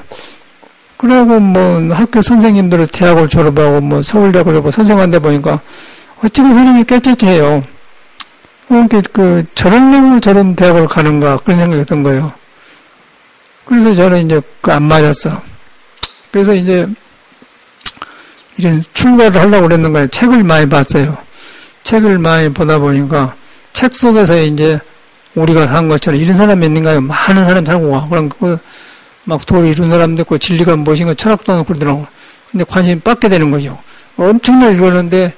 그러고 뭐 학교 선생님들을 대학을 졸업하고 뭐 서울대학을 졸업하고 선생한테 보니까 어찌 그 사람이 깨끗해요. 저런 놈을 저런 대학을 가는가, 그런 생각이 든 거예요. 그래서 저는 이제 안 맞았어. 그래서 이제, 이런 출가를 하려고 그랬는 거예요. 책을 많이 봤어요. 책을 많이 보다 보니까, 책 속에서 이제, 우리가 산 것처럼 이런 사람이 있는가요? 많은 사람이 살고 와. 그럼 막 도를 이룬 사람도 있고, 진리가 무엇인가 철학도 하고 그러더라고. 근데 관심이 빠게 되는 거죠. 엄청나게 읽었는데,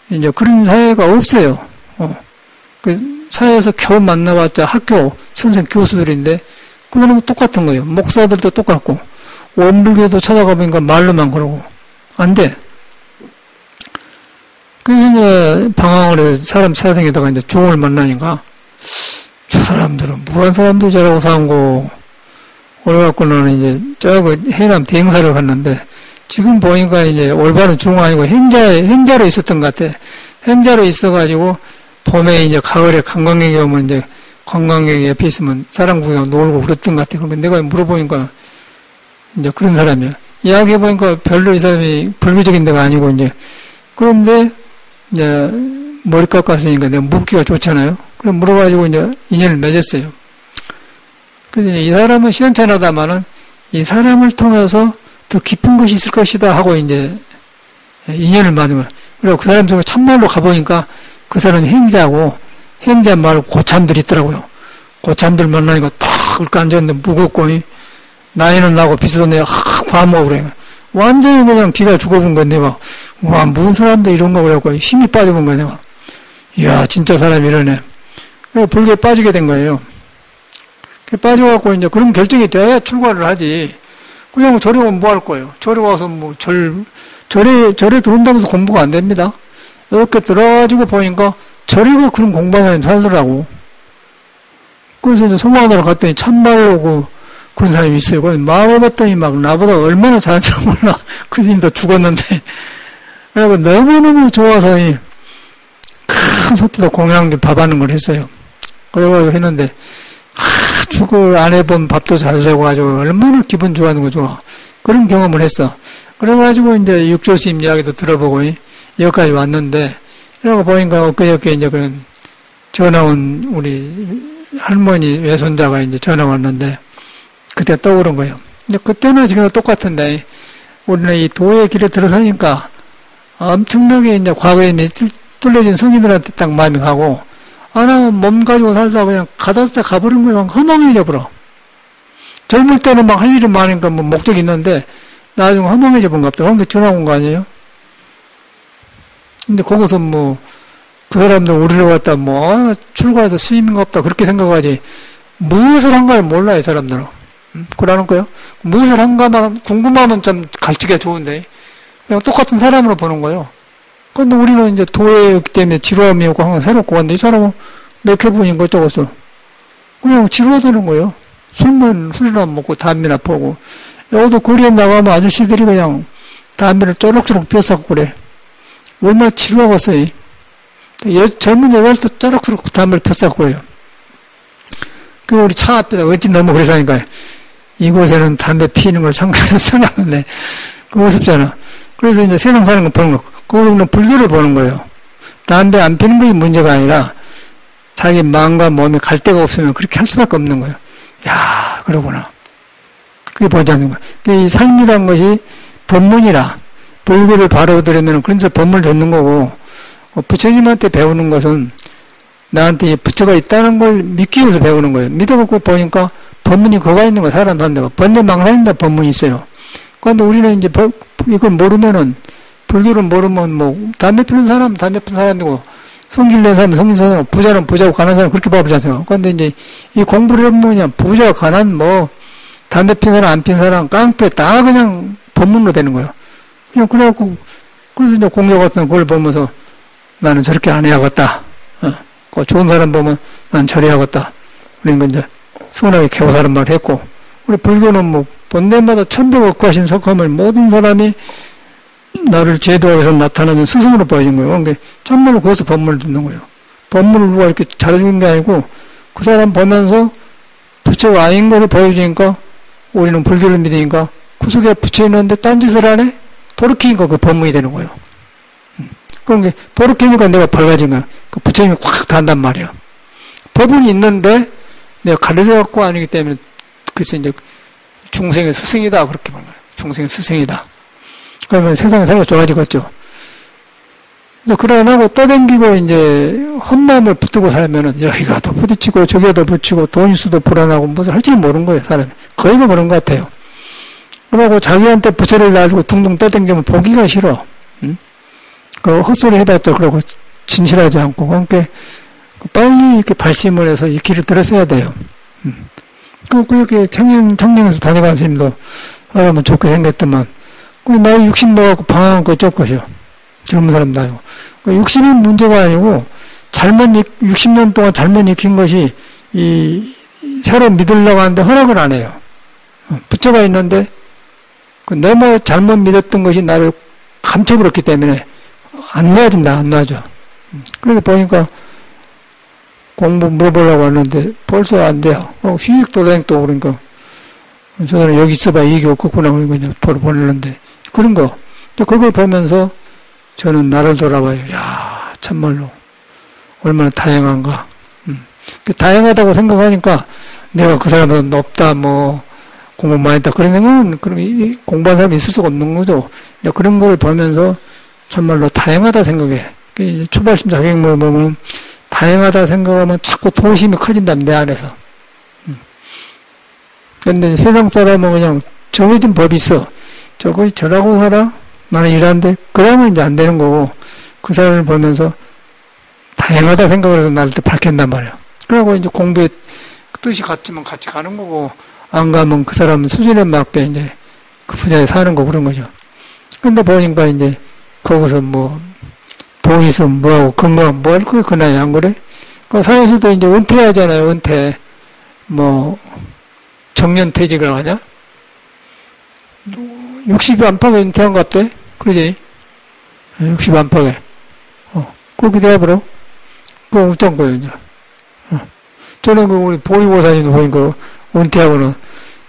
이제 그런 사회가 없어요. 그 사회에서 겨우 만나봤자 학교 선생 교수들인데 그 사람은 똑같은 거예요. 목사들도 똑같고 원불교도 찾아가보니까 말로만 그러고 안 돼. 그래서 이제 방황을 해서 사람 찾아다니다가 이제 중을 만나니까 저 사람들은 무한 사람들이 저라고 사는 거 그래갖고는 이제 저그 해남 대행사를 갔는데 지금 보니까 이제 올바른 중은 아니고 행자로 있었던 것 같아. 행자로 있어가지고 봄에 이제 가을에 관광객이 오면 이제 관광객이 옆에 있으면 사람 구경 놀고 그랬던 것 같아. 그러면 내가 물어보니까 이제 그런 사람이야. 이야기해보니까 별로 이 사람이 불교적인 데가 아니고 이제 그런데 이제 머리 깎았으니까 내가 묻기가 좋잖아요. 그럼 물어가지고 이제 인연을 맺었어요. 그래서 이 사람은 시원찮하다마는 이 사람을 통해서 더 깊은 것이 있을 것이다 하고 이제 인연을 만든 거예요. 그리고 그 사람 속에 참말로 가보니까 그 사람이 행자고 행자 말고 고참들이 있더라고요. 고참들 만나니까 탁 그렇게 앉았는데 무겁고 나이는 나고 비슷한데 과하고 그래. 완전히 그냥 기가 죽어본 건데 막 와 무슨 사람들 이런 거 그래갖고 힘이 빠져본 거야 내가. 이야 진짜 사람이 이러네. 그래서 불교에 빠지게 된 거예요. 빠져갖고 이제 그런 결정이 돼야 출가를 하지. 그냥 절에 오면 뭐 할 거예요? 절에 와서 뭐 절에 들어온다고 해서 공부가 안 됩니다. 이렇게 들어가지고 보니까 절에가 그런 공부하는 사람이 살더라고. 그래서 이제 소망하러 갔더니 참말로 그런 사람이 있어요. 마음을 봤더니 막 나보다 얼마나 잘하는지 몰라. 그 스님도 죽었는데. 그래서 너무너무 좋아서 큰 소태도 공양기 밥하는 걸 했어요. 그래가지고 했는데 아주 그 안 해본 밥도 잘 되고가지고 얼마나 기분 좋아하는 거 좋아. 그런 경험을 했어. 그래가지고 이제 육조스님 이야기도 들어보고 여기까지 왔는데 이러고 보니까 엊그저께 이제 그 전화 온 우리 할머니 외손자가 이제 전화 왔는데 그때 떠오른 거예요. 근데 그때나 지금 똑같은데 우리는 이 도의 길에 들어서니까 엄청나게 이제 과거에 뚫려진 성인들한테 딱 마음이 가고 나 몸 가지고 살다 그냥 가다스다 가버린 거야. 허망해져 버려. 젊을 때는 막 할 일이 많으니까 뭐 목적이 있는데 나중에 허망해져 본 것 같다. 그런 게 전화 온 거 아니에요? 근데 거기서 뭐 그 사람들 우리를 갖다 출가해서 스님인가 없다 그렇게 생각하지 무엇을 한가를 몰라 이 사람들은. 그러는 거요? 무엇을 한가만 궁금하면 좀 가르치기가 좋은데 그냥 똑같은 사람으로 보는 거예요. 근데 우리는 이제 도회였기 때문에 지루함이 없고 항상 새롭고 근데 이 사람은 몇 해보니 것저것어 그냥 지루하다는 거예요. 술이나 먹고 담배나 보고 여기도 거리에 나가면 아저씨들이 그냥 담배를 쪼록쪼록 피워서 그래. 얼마나 지루하겠어요. 젊은 여자들도 쪼록쪼록 담배를 피워서 그래요. 그 우리 차 앞에다 어찌 너무 그래서 하니까 이곳에는 담배 피우는 걸 상관을 써놨는데 그거 무섭잖아. 그래서 이제 세상 사는 거 보는 거. 그거는 불교를 보는 거예요. 담배 안 피는 것이 문제가 아니라 자기 마음과 몸이 갈 데가 없으면 그렇게 할 수밖에 없는 거예요. 야, 그러구나. 그게 보지 않는 거예요. 이 삶이란 것이 법문이라 불교를 바로 들으면 그래서 법문을 듣는 거고 부처님한테 배우는 것은 나한테 부처가 있다는 걸 믿기 위해서 배우는 거예요. 믿어갖고 보니까 법문이 거가 있는 거예요. 사람 한다고. 번뇌망상인다 법문이 있어요. 그런데 우리는 이제 이걸 모르면은 불교를 모르면 담배 피는 사람 담배 피는 사람이고 성질 낸 사람 성질 사람 부자는 부자고 가난한 사람 그렇게 봐보지 않습니까? 그런데 이제 이 공부를 하면 뭐냐 부자 가난 담배 피는 사람 안 피는 사람 깡패 다 그냥 법문으로 되는 거예요. 그냥 그래갖고 그래서 이제 공자 같은 그걸 보면서 나는 저렇게 안 해야겠다. 그 좋은 사람 보면 난 저래야겠다. 그러니까 이제 순하게 개호사는 말 했고 우리 불교는 본데마다 천백 억구 하신 석함을 모든 사람이 나를 제도하기 위해서 나타나는 스승으로 보여진 거예요. 그러니까 참말로 거기서 법문을 듣는 거예요. 법문을 누가 이렇게 잘해주는 게 아니고 그 사람 보면서 부처가 아닌 것을 보여주니까 우리는 불교를 믿으니까 그 속에 부처 있는데 딴짓을 안 해? 도르키니까 그 법문이 되는 거예요. 그러니까 도르키니까 내가 밝아진 거야. 그 부처님이 확 단단 말이야. 법문이 있는데 내가 가르쳐갖고 아니기 때문에 그래서 이제 중생의 스승이다 그렇게 보는 거예요. 중생의 스승이다. 그러면 세상에 살고 좋아지겠죠. 그러고 떠댕기고 이제 헛마음을 붙들고 살면은 여기가 더 부딪히고 저기가 더 붙이고 돈 있어도 불안하고 무슨 할 줄 모르는 거예요. 사람이. 거의 다 그런 것 같아요. 그러고 자기한테 부채를 놔주고 둥둥 떠댕기면 보기가 싫어. 응? 그 헛소리 해봤자 그러고 진실하지 않고 그러니까 빨리 이렇게 발심을 해서 이 길을 들어서야 돼요. 그렇게 청량에서 다녀간 스님도 사람은 좋게 생겼더만 나이 60 먹었고 방황한 거 어쩔 것이요. 젊은 사람 나이고. 60은 문제가 아니고 60년 동안 잘못 익힌 것이 새로 믿으려고 하는데 허락을 안 해요. 부처가 있는데 그 너무 잘못 믿었던 것이 나를 감춰버렸기 때문에 안 놔준다, 안 놔줘. 그래서 보니까 공부 물어보려고 하는데 벌써 안 돼요. 휙 돌아다니고 그러니까 저는 여기 있어봐 이익이 없겠구나 그런 거 이제 보내는데 그런 거 그걸 보면서 저는 나를 돌아봐요. 야 참말로 얼마나 다양한가. 다양하다고 생각하니까 내가 그 사람보다 높다 뭐 공부 많이 했다 그런 생각은 그럼 공부한 사람이 있을 수가 없는 거죠. 그런 걸 보면서 참말로 다양하다 생각해. 초발심 자격을 보면 다양하다 생각하면 자꾸 도심이 커진답니다, 내 안에서. 근데 세상 사람은 그냥 정해진 법이 있어. 저라고 살아? 나는 일하는데? 그러면 이제 안 되는 거고, 그 사람을 보면서 다양하다 생각을 해서 나를 또 밝힌단 말이야. 그러고 이제 공부에 뜻이 같으면 같이 가는 거고, 안 가면 그 사람 수준에 맞게 이제 그 분야에 사는 거 그런 거죠. 근데 보니까 이제 거기서 뭐, 돈 있으면 뭐하고 건강 뭐 할 거야, 그 나이 안 그래? 그 사회에서도 이제 은퇴하잖아요, 은퇴. 뭐, 정년퇴직을 하냐? 60이 안팎에 은퇴한 것 같대? 그러지? 60 안팎에. 그렇게 돼버려? 그거 어떤 거예요, 이제. 저는 그 우리 보위고사님도 보니까 은퇴하고는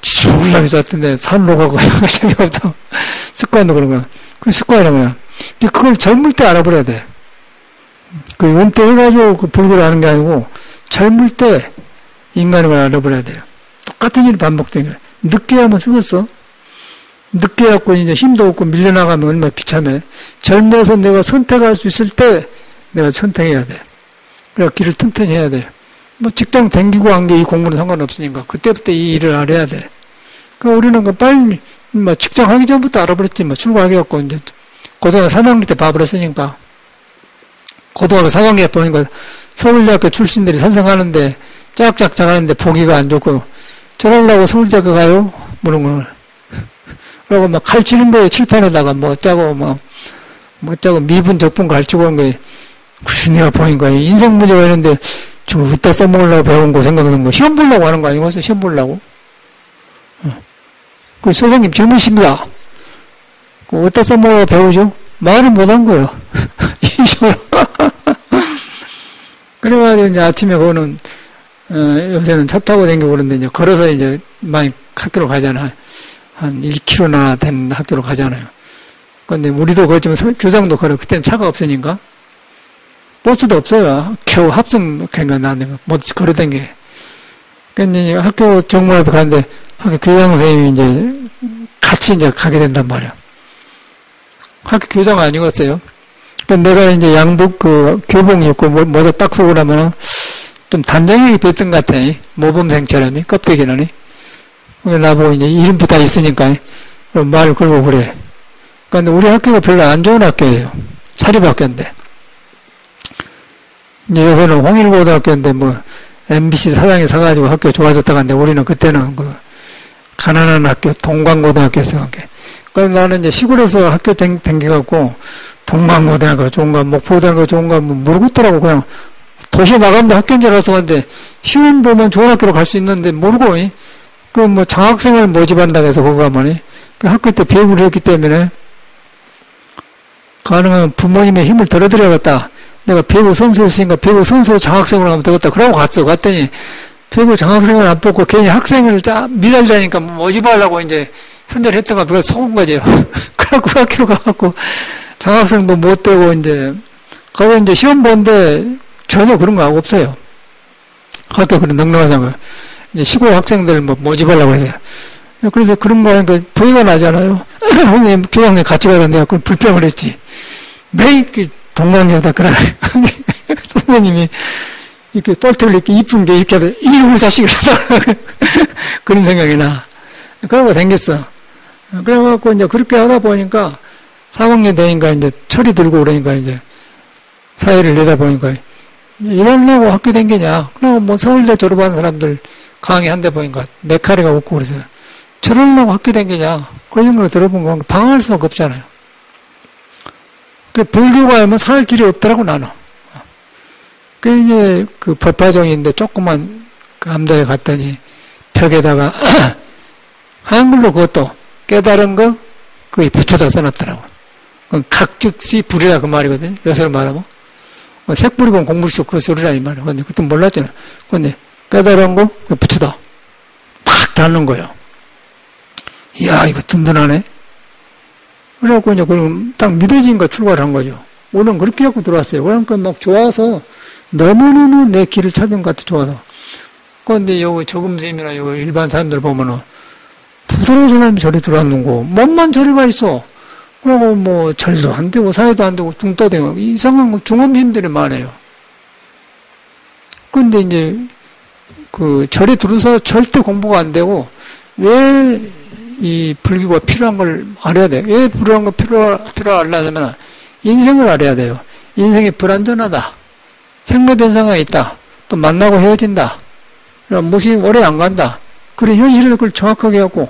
지중하게 쌌던데 산으로 가고 재미없다고. 습관도 그런 거야. 그 습관이란 거야. 그걸 젊을 때 알아버려야 돼. 그 은퇴해가지고 그 불교를 하는 게 아니고 젊을 때 인간의 걸 알아버려야 돼요. 똑같은 일이 반복되는 거야. 늦게 하면 쓰겠어. 늦게 해갖고 이제 힘도 없고 밀려나가면 얼마나 비참해. 젊어서 내가 선택할 수 있을 때 내가 선택해야 돼. 그래 길을 튼튼히 해야 돼. 뭐 직장 댕기고 한 게 이 공부는 상관없으니까 그때부터 이 일을 알아야 돼. 그러니까 우리는 그 빨리 뭐 직장 하기 전부터 알아버렸지. 뭐 출고하기 갖고 이제 고등학교 3학년 때 봐버렸으니까. 고등학교 3학년 보니까 서울대학교 출신들이 선생하는데 짝짝짝 하는데 보기가 안 좋고 저러려고 서울대학교 가요? 그런 걸. 그러고 막 가르치는 거예요. 칠판에다가 뭐 짜고 뭐 짜고 미분 적분 가르치고 하는 거예요. 그래서 내가 보니까 인생 문제가 있는데 지금 어디다 써먹으려고 배운 거 생각하는 거 시험 보려고 하는 거 아니겠어? 시험 보려고. 그 선생님 젊으십니다. 어디다 써먹으려고 배우죠? 말을 못한 거예요. 그래가지고 이제 아침에 그거는 요새는 차 타고 다니고 그러는데 이제 걸어서 이제 많이 학교로 가잖아. 한 1km나 된 학교로 가잖아요. 근데 우리도 그렇지만 교장도 걸어. 그때는 차가 없으니까. 버스도 없어요. 겨우 합성 그러니까 나는 못 걸어 다녀. 근데 학교 정문 앞에 가는데 학교 교장 선생님이 이제 같이 이제 가게 된단 말이야. 학교 교장 아니었어요. 그러니까 내가 이제 양복 그 교복 입고 모자 딱 쓰고 나면은 좀 단정하게 뵀던 것 같아. 모범생처럼 껍데기는. 나보고 이제 이름표 다 있으니까 말 걸고 그래. 그런데 우리 학교가 별로 안 좋은 학교예요. 사립학교인데. 이제 요새는 홍일고등학교인데 뭐 MBC 사장이 사가지고 학교 좋아졌다가 하는데 우리는 그때는 그 가난한 학교 동광고등학교에서 그래서 나는 이제 시골에서 학교 댕겨갖고 동광고등학교 좋은가 목포고등학교 좋은가 뭐 모르겠더라고. 그냥 도시에 나가면 학교인 줄 알았어. 근데 시험 보면 좋은 학교로 갈 수 있는데 모르고 그 뭐 장학생을 모집한다고 해서 그거 가면 그 학교 때 배우를 했기 때문에 가능하면 부모님의 힘을 덜어드려야겠다. 내가 배구 선수였으니까 배구 선수 장학생으로 가면 되겠다. 그러고 갔어. 갔더니 배구 장학생을 안 뽑고 괜히 학생을 미달자니까 모집하려고 이제 선전했던가 그걸 속은 거죠. 그래갖고 그 학교로 가갖고 장학생도 못 되고 이제 가서 이제 시험 보는데 전혀 그런 거 없어요. 학교 그런 넉넉하잖아요. 이제 시골 학생들 뭐 모집하려고 해서. 그래서 그런 거 하니까 부의가 나잖아요. 선생님, 교장님 같이 가서 내가 그걸 불평을 했지. 매일 동강여다 그러네. 선생님이 이렇게 똘똘 이렇게 이쁜 게 이렇게 하다 이놈의 자식을 하다 그런 생각이 나. 그러고 댕겼어. 그래갖고 이제 그렇게 하다 보니까 3학년 되니까 이제 철이 들고 그러니까 이제 사회를 내다 보니까 이러려고 학교 댕기냐. 그리고 뭐 서울대 졸업한 사람들 강의한데 보니까 메카리가 없고 그래서 저러려고 학교 댕기냐. 그런 생각을 들어본 건 방황할 수밖에 없잖아요. 그 불교가 하면 살 길이 없더라고 나는. 그 이제 그 법화종인데 조그만 그 암도에 갔더니 벽에다가 한글로 그것도 깨달은 거 거기 붙여다 써놨더라고. 그건 각즉시 불이라 그 말이거든요. 요새로 말하면. 색 뿌리고 공부 속 그 소리라 이 말이야. 근데 그때 몰랐잖아. 근데 깨달은 거 붙여다. 팍 닿는 거예요. 이야, 이거 든든하네. 그래갖고 이제 그럼 딱 믿어진가 출발한 거죠. 오늘 그렇게 갖고 들어왔어요. 그러니까 막 좋아서 너무너무 내 길을 찾은 것 같아, 좋아서. 그런데 여기 저금스님이나 여기 일반 사람들 보면은 부드러운 사람이 저리 들어왔는 거, 몸만 저리가 있어. 그러고 뭐 절도 안 되고 사회도 안 되고 둥 떠대고 이상한 중음힘들이 많아요. 근데 이제 그 절에 들어서 절대 공부가 안 되고 왜 이 불교가 필요한 걸 알아야 돼. 왜 필요한 거 필요하려면 인생을 알아야 돼요. 인생이 불안전하다. 생로 변상이 있다. 또 만나고 헤어진다. 무엇이 오래 안 간다. 그런 현실을 그걸 정확하게 갖고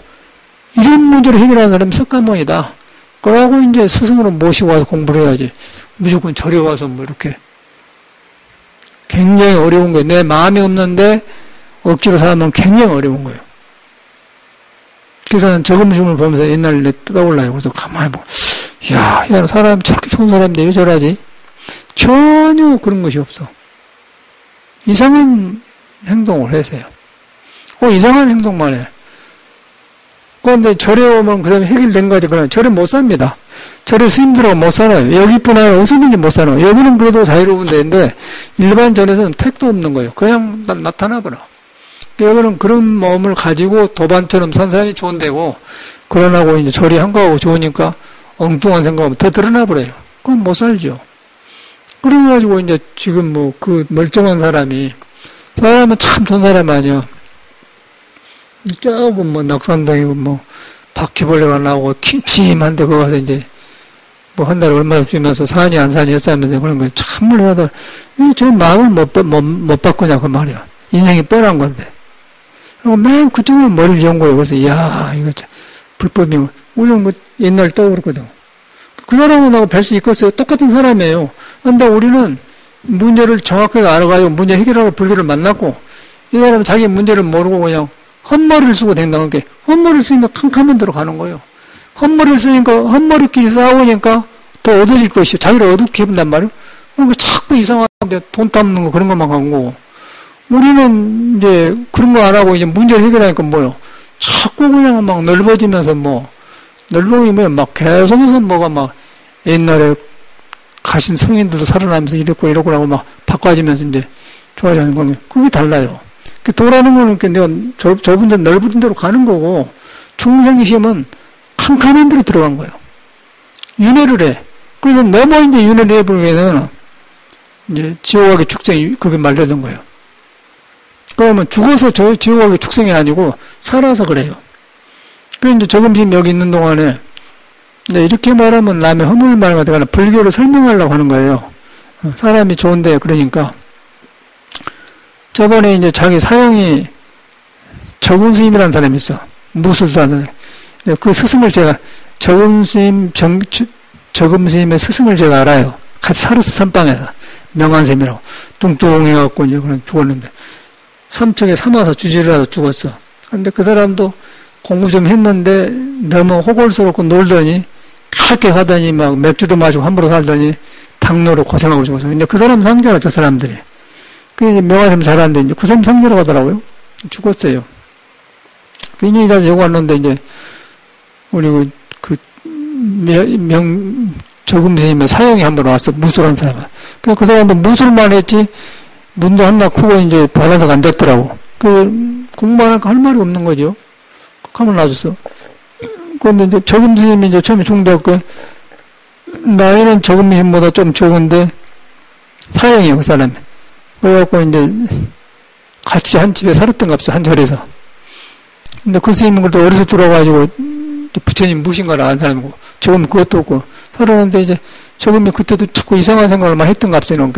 이런 문제를 해결하는 사람이 석가모니다. 그러고 이제 스승으로 모시고 와서 공부를 해야지. 무조건 절에 와서 뭐 이렇게 굉장히 어려운 거예요. 내 마음이 없는데 억지로 살면 굉장히 어려운 거예요. 그래서 저는 저금심을 보면서 옛날에 떠올라요. 그래서 가만히 보고, 이야, 이 사람 저렇게 좋은 사람인데 왜 저러지? 전혀 그런 것이 없어. 이상한 행동을 해서요. 이상한 행동만 해. 그런데 절에 오면 그 다음에 해결된 거지. 그러나 절에 못 삽니다. 절에 스님들하고 못 살아요. 여기뿐 아니라 어디든지 못 살아요. 여기는 그래도 자유로운 데인데 일반 절에서는 택도 없는 거예요. 그냥 나타나버려. 여기는 그런 마음을 가지고 도반처럼 산 사람이 좋은 데고, 그러나고 이제 절이 한가하고 좋으니까 엉뚱한 생각하면 더 드러나버려요. 그건 못 살죠. 그래가지고 이제 지금 뭐 그 멀쩡한 사람은 참 좋은 사람 아니야. 조금 뭐 낙산동이고 뭐 바퀴벌레가 나오고 침침한데 거기 가서 이제 뭐 한 달에 얼마나 주면서 사니 안 사니 했다면서 그런 거 참을 하다 왜 저 마음을 못 바꾸냐 그 말이야. 인생이 뻔한 건데. 그리고 맨 그쪽으로 머리를 연 거예요. 그래서 이야 이거 불법이고 우리는 뭐 옛날 떠오르거든. 그 사람은 하고 뵐 수 있겠어요. 똑같은 사람이에요. 근데 우리는 문제를 정확하게 알아가지고 문제 해결하고 불교를 만났고, 이 사람은 자기 문제를 모르고 그냥 헛머리를 쓰고 댕당한 게, 헛머리를 쓰니까 캄캄한 데로 가는 거예요. 헛머리를 쓰니까 헛머리끼리 싸우니까 더 어두워질 것이요. 자기를 어둡게 입는단 말이에요. 그러니까 자꾸 이상한데 돈 닦는 거 그런 것만 간 거고, 우리는 이제 그런 거 안 하고 이제 문제를 해결하니까 뭐요? 자꾸 그냥 막 넓어지면서 넓어지면 막 계속해서 뭐가 막 옛날에 가신 성인들도 살아나면서 이랬고 이러고 막 바꿔지면서 이제 좋아지는 거면 그게 달라요. 도라는 거는 내가 좁은 데 넓은 데로 가는 거고, 중생의 시험은 캄캄한 데로 들어간 거예요. 윤회를 해. 그래서 너무 이제 윤회를 해보면은 이제 지옥하게 축생이 그게 말되는 거예요. 그러면 죽어서 지옥하게 축생이 아니고 살아서 그래요. 그래서 이제 저금심 여기 있는 동안에 이렇게 말하면 남의 허물 말을 갖다가 불교를 설명하려고 하는 거예요. 사람이 좋은데 그러니까 저번에 이제 자기 사형이 저금 스님이라는 사람이 있어. 무술도 하는. 그 스승을 제가 저금 스님의 스승을 제가 알아요. 같이 살았어, 선방에서. 명한쌤이라고. 뚱뚱해갖고 이제 그런 죽었는데. 삼척에 삼아서 주지를 하다 죽었어. 근데 그 사람도 공부 좀 했는데 너무 호골스럽고 놀더니 그렇게 하더니 막 맥주도 마시고 함부로 살더니 당뇨로 고생하고 죽었어. 근데 그 사람 상자라, 저 사람들이. 그 이제 명한쌤 잘하는데 이제 그 사람 상자라고 하더라고요. 죽었어요. 그 인연이 다 여기 왔는데 이제 우리 저금 스님의 사형이 한 번 왔어. 무술한 사람은. 그 사람도 무술만 했지 눈도 하나 크고 이제 발란사가 안 됐더라고. 공부하니까 할 말이 없는 거죠. 가만 놔줬어. 그런데 이제 저금 스님이 이제 처음에 중대학교 나이는 저금 스님보다 좀 적은데 사형이에요, 그 사람이. 그래갖고 이제 같이 한 집에 살았던 것 같아요, 한 절에서. 근데 그 스님은 그래도 어려서 들어와가지고 부처님 무신가를 아는 사람이고, 저금 그것도 없고, 살았는데 이제 저금이 그때도 자꾸 이상한 생각을 많이 했던 것 같아요,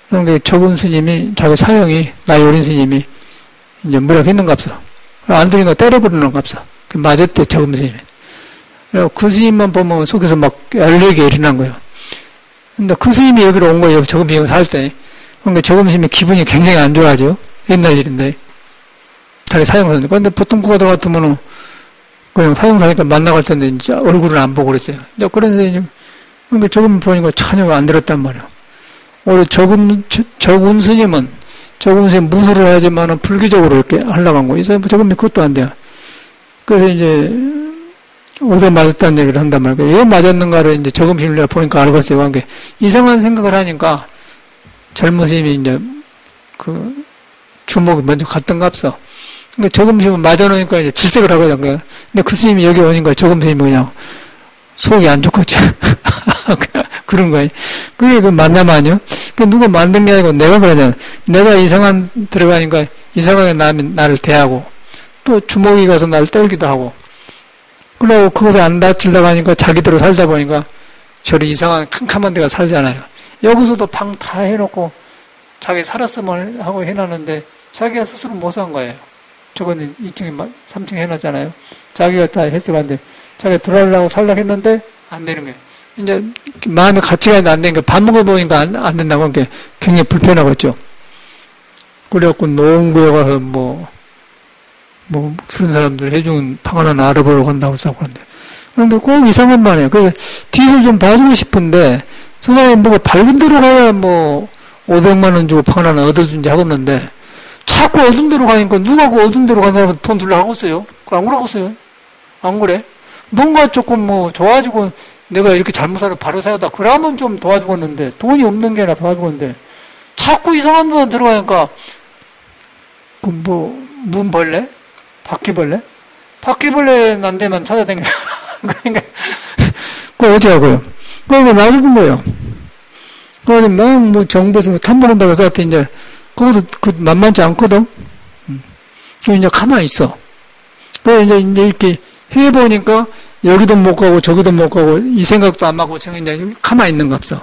그러니까 저금 스님이, 자기 사형이, 나이 어린 스님이 이제 뭐라고 했는 것 같아요. 안 들으니까 때려버리는 것 같아요. 맞았대, 저금 스님이. 그 스님만 보면 속에서 막 열리게 일어난 거예요. 근데 그 스님이 여기로 온 거예요, 저금 스님이 살 때. 그러니까 저금 스님이 기분이 굉장히 안 좋아하죠. 옛날 일인데. 자기 사형 썼는데. 근데 보통 그거 같으면은 그냥 사형사니까 만나갈 텐데, 이제 얼굴은 안 보고 그랬어요. 이제 그런데, 그러니까 저금 보니까 전혀 안 들었단 말이야. 오히려 저군 스님은, 저군 스님 무술을 하지만은 불교적으로 이렇게 하려고 한 거. 이 사람 저금이 그것도 안 돼요. 그래서 이제, 얻어 맞았다는 얘기를 한단 말이에요. 왜 맞았는가를 이제 저금심을 내가 보니까 알겠어요. 그게 이상한 생각을 하니까 젊은 스님이 이제 그 주먹이 먼저 갔던가 없어. 그러니까 저금심을 맞아놓으니까 이제 질색을 하거든. 근데 그 스님이 여기 오니까 저금심이 그냥 속이 안 좋겠지. 그런 거예요. 그게 그 맞냐마뇨? 그 누가 만든 게 아니고 내가 그러냐. 내가 이상한 들어가니까 이상하게 나를 대하고 또 주먹이 가서 나를 때리기도 하고 그러고 그것에 안 다치려고 하니까 자기대로 살다 보니까 저리 이상한 캄캄한 데가 살잖아요. 여기서도 방 다 해놓고 자기 살았으면 하고 해놨는데 자기가 스스로 못 산 거예요. 저거는 2층에 3층에 해놨잖아요. 자기가 다 해석한데 자기가 돌아오려고 살려고 했는데 안 되는 거예요. 이제 마음의 가치가 안 되니까 밥 먹어보니까 안 된다고 하니까 굉장히 불편하겠죠. 그래갖고 노원구에 가서 뭐 그런 사람들 해준 방 하나 알아보려고 한다고 싸고 그런데. 그런데 꼭 이상한 말이에요. 그래서 뒤를 좀 봐주고 싶은데, 저 사람이 뭐가 밝은 데로 가야 500만원 주고 방 하나 얻어준지 하겠는데, 자꾸 어두운 데로 가니까 누가 그 어두운 데로 간 사람은 돈 들라 하겠어요? 그거 안 그러겠어요? 안 그래? 뭔가 조금 좋아지고, 내가 이렇게 잘못 살아 바로 살다 그러면 좀 도와주겠는데, 돈이 없는 게 아니라 도와주겠는데, 자꾸 이상한 데 들어가니까, 문벌레? 바퀴벌레? 바퀴벌레 난 데만 찾아다니는 그러니까 그거 어찌하고요? 그거 놔두는 거예요. 그러니 정부에서 탐문한다고 해서 이제 그것도 만만치 않거든. 그 이제 가만히 있어. 그래 이제 이렇게 해보니까 여기도 못 가고 저기도 못 가고 이 생각도 안 맞고 이제 가만히 있는 거 없어.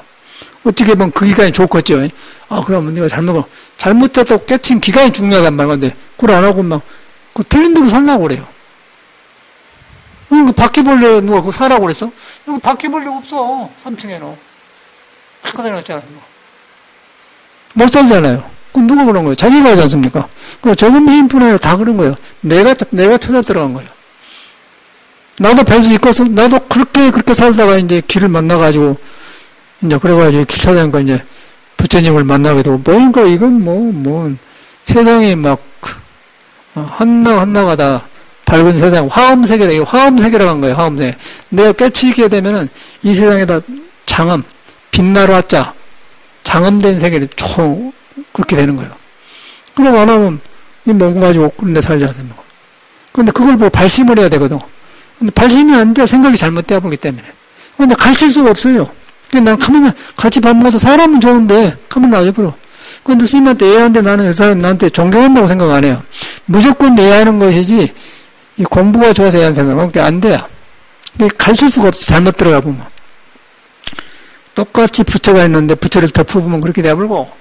어떻게 보면 그 기간이 좋겠죠. 그러면 내가 잘못했다고 깨친 기간이 중요하단 말인데 그걸 안 하고 그 틀린 대로 살라고 그래요. 그 바퀴벌레 누가 그거 사라고 그랬어? 여기 바퀴벌레 없어. 3층에는. 한가닥 해놨잖아. 못 살잖아요. 그럼 누가 그런 거예요? 자기가 하지 않습니까? 그 저금심뿐 아니라 다 그런 거예요. 내가 찾아 들어간 거예요. 나도 뵐 수 있겠어? 나도 그렇게 살다가 이제 길을 만나가지고, 이제 그래가지고 길 찾아니까 이제 부처님을 만나게 되고, 뭐니까 이건 세상에 한나가 다 밝은 세상, 화엄세계다. 이거 화엄세계라고 한 거예요, 화엄세계. 내가 깨치게 되면은 이 세상에다 빛나러 왔자, 장엄된 세계를 그렇게 되는 거예요. 그러고 안 하면, 이 몸 가지고 그런 데 살지 않습니까? 근데 그걸 보고 발심을 해야 되거든. 근데 발심이 안 돼, 생각이 잘못되어 보기 때문에. 근데 가르칠 수가 없어요. 난 가만히 같이 밥 먹어도 사람은 좋은데, 가만히 놔줘버려. 근데 스님한테 애하는데 나는 그 사람 나한테 존경한다고 생각 안 해요. 무조건 애하는 것이지, 이 공부가 좋아서 애하는 생각은 안 돼요. 가르칠 수가 없어, 잘못 들어가 보면. 똑같이 부처가 있는데 부처를 덮어보면 그렇게 돼버리고,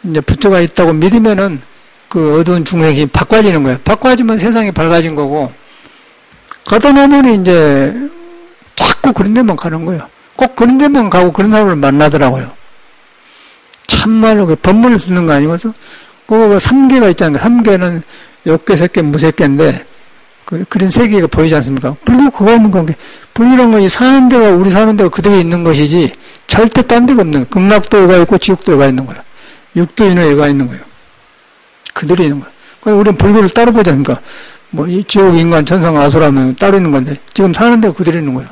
이제 부처가 있다고 믿으면은 그 어두운 중생이 바꿔지는 거예요. 바꿔지면 세상이 밝아진 거고, 가다 놓으면 이제 자꾸 그런 데만 가는 거예요. 꼭 그런 데만 가고 그런 사람을 만나더라고요. 참말로 그 법문을 듣는 거 아니면서 그거 3개가 있잖아요. 3개는 욕계, 색계, 무색계인데 그런 세계가 보이지 않습니까? 불교 그거 있는 관계. 불교란 건 사는 데가 우리 사는 데가 그대로 있는 것이지 절대 딴 데가 없는 거예요. 극락도가 있고 지옥도가 있는 거예요. 육도인의가 있는 거예요. 그대로 있는 거예요. 그래서 우리는 불교를 따로 보지 않습니까? 이 지옥, 인간, 천상, 아수라면 따로 있는 건데 지금 사는 데가 그대로 있는 거예요.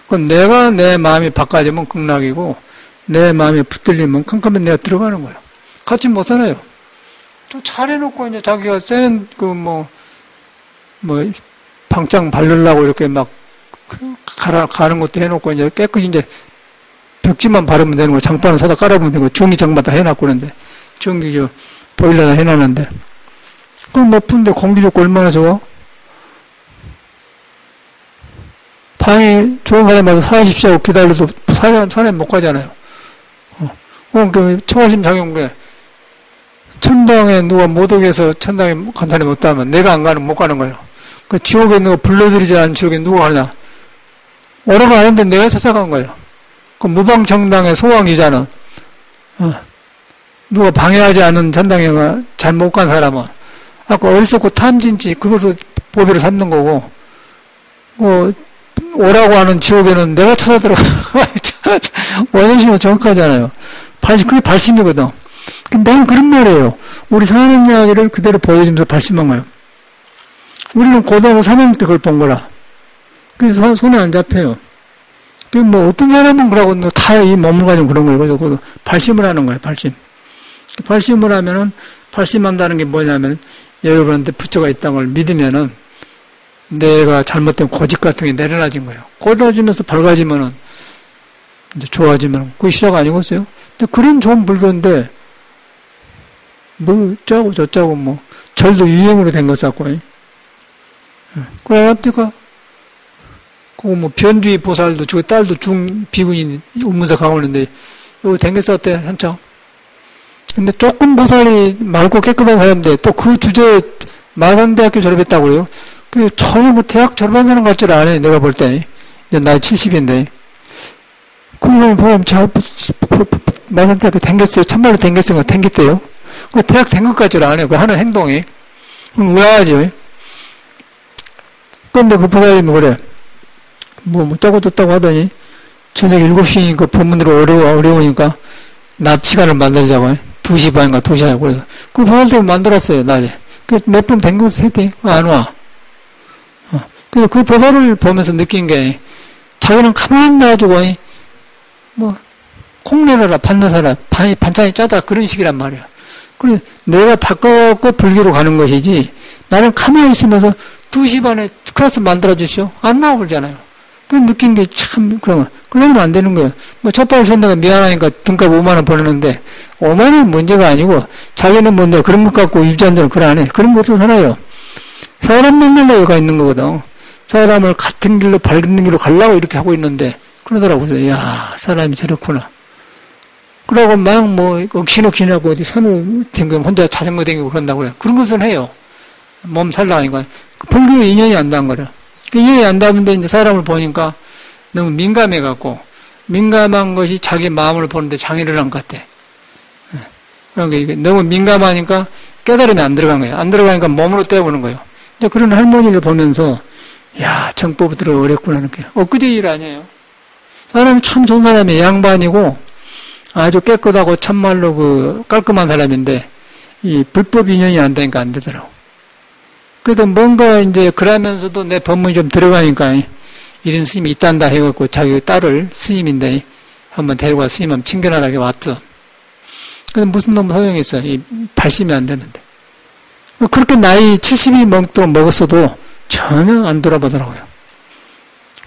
그럼 내가 내 마음이 바꿔지면 극락이고 내 마음이 붙들리면 캄캄한 내가 들어가는 거예요. 같이 못 살아요. 또 잘해놓고 이제 자기가 세는 방장 바르려고 이렇게 가는 것도 해놓고 이제 깨끗이 이제 벽지만 바르면 되는 거예요. 장판을 사다 깔아보면 되고 전기장만 다 해놨고 그러는데 전기 보일러나 해놨는데 그럼 높은데 공기 좋고 얼마나 좋아? 방이 좋은 사람마다 사십시오 하고 기다려도 산에 못 가잖아요. 초가심 작용에 천당에 누가 못 오게 해서 천당에 간 사람이 없다면 내가 안 가는 못 가는 거예요. 그 지옥에 누가 불러들이지 않은 지옥에 누가 가느냐? 오라고 하는데 내가 찾아간 거예요. 그 무방정당의 소왕이잖아. 누가 방해하지 않은 천당에 잘 못 간 사람은 아까 어리석고 탐진치 그것을 보배로 삼는 거고
오라고 하는 지옥에는 내가 찾아 들어가. 원효심은 정확하잖아요. 그게 발심이거든. 맨 그런 말이에요. 우리 사는 이야기를 그대로 보여주면서 발심한 거예요. 우리는 고등학교 3학년 때 그걸 본 거라. 그래서 손에 안 잡혀요. 어떤 사람은 그러고 다 이 몸을 가지고 그런 거예요. 그래서 발심을 하는 거예요. 발심을 하면은, 발심한다는 게 뭐냐면, 여러분한테 부처가 있다는 걸 믿으면은, 내가 잘못된 고집 같은 게 내려놔진 거예요. 고달지면서 밝아지면은, 이제 좋아지면, 그게 시작 아니겠어요? 근데 그런 좋은 불교인데, 짜고 저짜고 절도 유행으로 된 거 같고, 그러니까, 변두이 보살도, 저 딸도 비군인 운문사 강원인데, 이거 댕겼었대, 한참. 근데 조금 보살이 맑고 깨끗한 사람인데, 또 그 주제에 마산대학교 졸업했다고 그래요. 전혀 대학 졸업한 사람 같지 않아요, 내가 볼 때. 이제 나이 70인데. 그러면 보면, 마산대학교 댕겼어요. 참말로 댕겼어요. 댕겼대요. 대학 된 것 같지 않아요. 그 하는 행동이. 의아하죠. 그런데 그 보살님이 그래. 짜고 떴다고 하더니, 저녁 7시니까 법문으로 어려우니까, 낮 시간을 만들자고, 2시 반인가 2시 하고, 그래서, 그 보살님 만들었어요, 낮에. 몇 분 된 것을 했더니, 안 와. 그래서 그 보살을 보면서 느낀 게, 자기는 가만히 놔가지고, 콩 내려라, 반 내서라, 반찬이 짜다, 그런 식이란 말이야. 그래서 내가 바꿔갖고 불교로 가는 것이지, 나는 가만히 있으면서 2시 반에 클래스 만들어주시오. 안 나오잖아요. 그 느낀 게 참, 그런 거. 그러면 안 되는 거예요. 첫발을 샌다가 미안하니까 등값 5만원 보내는데, 5만원 문제가 아니고, 자기는 뭔데 그런 것 갖고 유지한다는 그걸 안 해. 그런 거 없어 살아요. 사람 만나려고 있는 거거든. 사람을 같은 길로, 밝은 길로 가려고 이렇게 하고 있는데, 그러더라고요. 그래서, 야, 사람이 저렇구나. 그러고 막 억신억신하고 어디 산을 댕기고 혼자 자전거 댕기고 그런다고 그래요. 그런 것은 해요. 몸 살라니까. 불교에 인연이 안 닿은 거라. 인연이 안 닿은데 이제 사람을 보니까 너무 민감해갖고, 민감한 것이 자기 마음을 보는데 장애를 한 것 같아. 그러니까 이게 너무 민감하니까 깨달음이 안 들어간 거예요. 안 들어가니까 몸으로 때우는 거예요. 이제 그런 할머니를 보면서, 야, 정법을 들어 어렵구나, 이렇게. 엊그제 일 아니에요. 사람이 참 좋은 사람이에요. 양반이고, 아주 깨끗하고 참말로 깔끔한 사람인데, 이 불법 인연이 안 되니까 안 되더라고. 그래도 뭔가 이제 그러면서도 내 법문이 좀 들어가니까, 이런 스님이 있단다 해갖고 자기 딸을 스님인데, 한번 데리고 와 스님은 친근하게 왔어. 근데 무슨 놈 소용이 있어. 이 발심이 안 되는데. 그렇게 나이 70이 먹었어도 전혀 안 돌아보더라고요.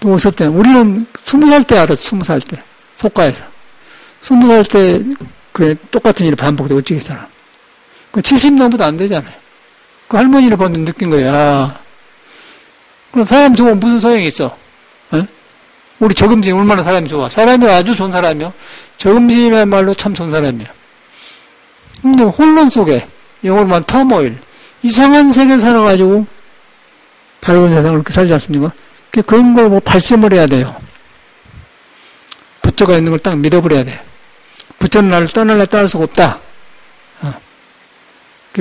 또 어설때 우리는 20살 때 알았어. 20살 때. 속가에서. 20살 때, 그래, 똑같은 일이 반복돼, 어찌겠잖아. 70 넘어도 안 되잖아요. 그 할머니를 보면 느낀 거예요. 아, 그럼 사람 좋으면 무슨 소용이 있어? 에? 우리 저금진 얼마나 사람이 좋아. 사람이 아주 좋은 사람이요. 저금진이야말로 참 좋은 사람이야. 근데 혼란 속에, 영어로 말하면 터모일, 이상한 세계 살아가지고, 밝은 세상을 그렇게 살지 않습니까? 그런 걸 발심을 해야 돼요. 부처가 있는 걸 딱 믿어버려야 돼. 부처는 나를 떠날 수가 없다.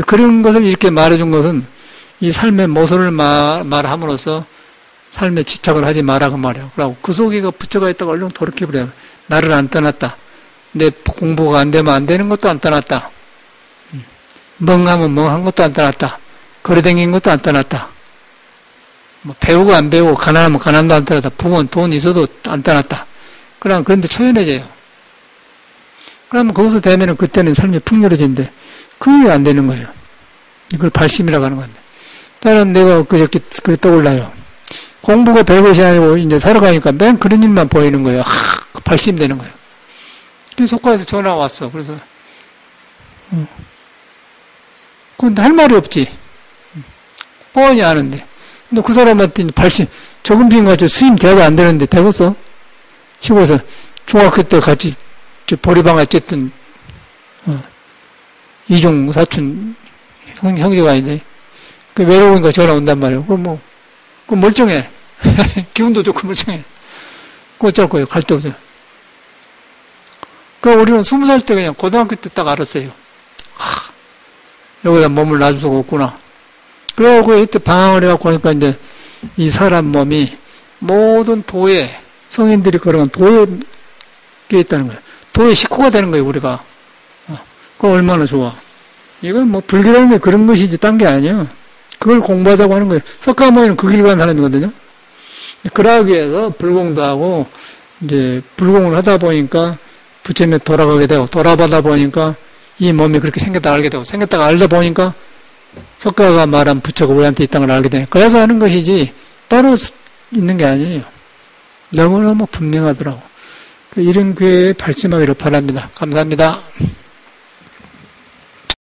그런 것을 이렇게 말해준 것은 이 삶의 모순을 말함으로써 삶에 집착을 하지 마라 그 말이야. 그러고 그 속에가 부처가 있다고 얼른 돌이켜버려. 나를 안 떠났다. 내 공부가 안 되면 안 되는 것도 안 떠났다. 멍하면 멍한 것도 안 떠났다. 걸어다니는 것도 안 떠났다. 배우고 안 배우고 가난하면 가난도 안 떠났다. 부모는 돈 있어도 안 떠났다. 그런데 초연해져요. 그러면 거기서 되면은 그때는 삶이 풍요로진데, 그게 안 되는 거예요. 이걸 발심이라고 하는 건데. 다른 내가 그저께 그래 떠올라요. 공부가 별것이 아니고 이제 살아가니까 맨 그런 일만 보이는 거예요. 발심되는 거예요. 그래서 속가에서 전화 왔어. 그래서, 근데 할 말이 없지. 뻔히 아는데. 근데 그 사람한테 발심, 저금빈 같이 스님 대화가 안 되는데 되겠어? 시골에서 중학교 때 같이 보리방에 쨌던 이종 사촌 형제가 있네. 그 외로우니까 전화 온단 말이에요. 그 멀쩡해. 기운도 좋고 멀쩡해. 그 어쩔 거예요. 갈 데 없어요. 그러니까 우리는 20살 때 그냥 고등학교 때 딱 알았어요. 여기다 몸을 놔줄 수가 없구나. 그러고 이때 방황을 해갖고 하니까 이제 이 사람 몸이 모든 도에, 성인들이 걸어간 도에 있다는 거예요. 도의 식구가 되는 거예요, 우리가. 그거 얼마나 좋아. 이건 뭐 불교라는 게 그런 것이지 딴 게 아니야. 그걸 공부하자고 하는 거예요. 석가모니는 그 길 가는 사람이거든요. 그러기 위해서 불공도 하고 이제 불공을 하다 보니까 부처님에 돌아가게 되고 돌아보다 보니까 이 몸이 그렇게 생겼다 알게 되고 생겼다가 알다 보니까 석가가 말한 부처가 우리한테 있다는 걸 알게 돼. 그래서 하는 것이지 따로 있는 게 아니에요. 너무너무 분명하더라고. 이런 기회에 발심하기를 바랍니다. 감사합니다.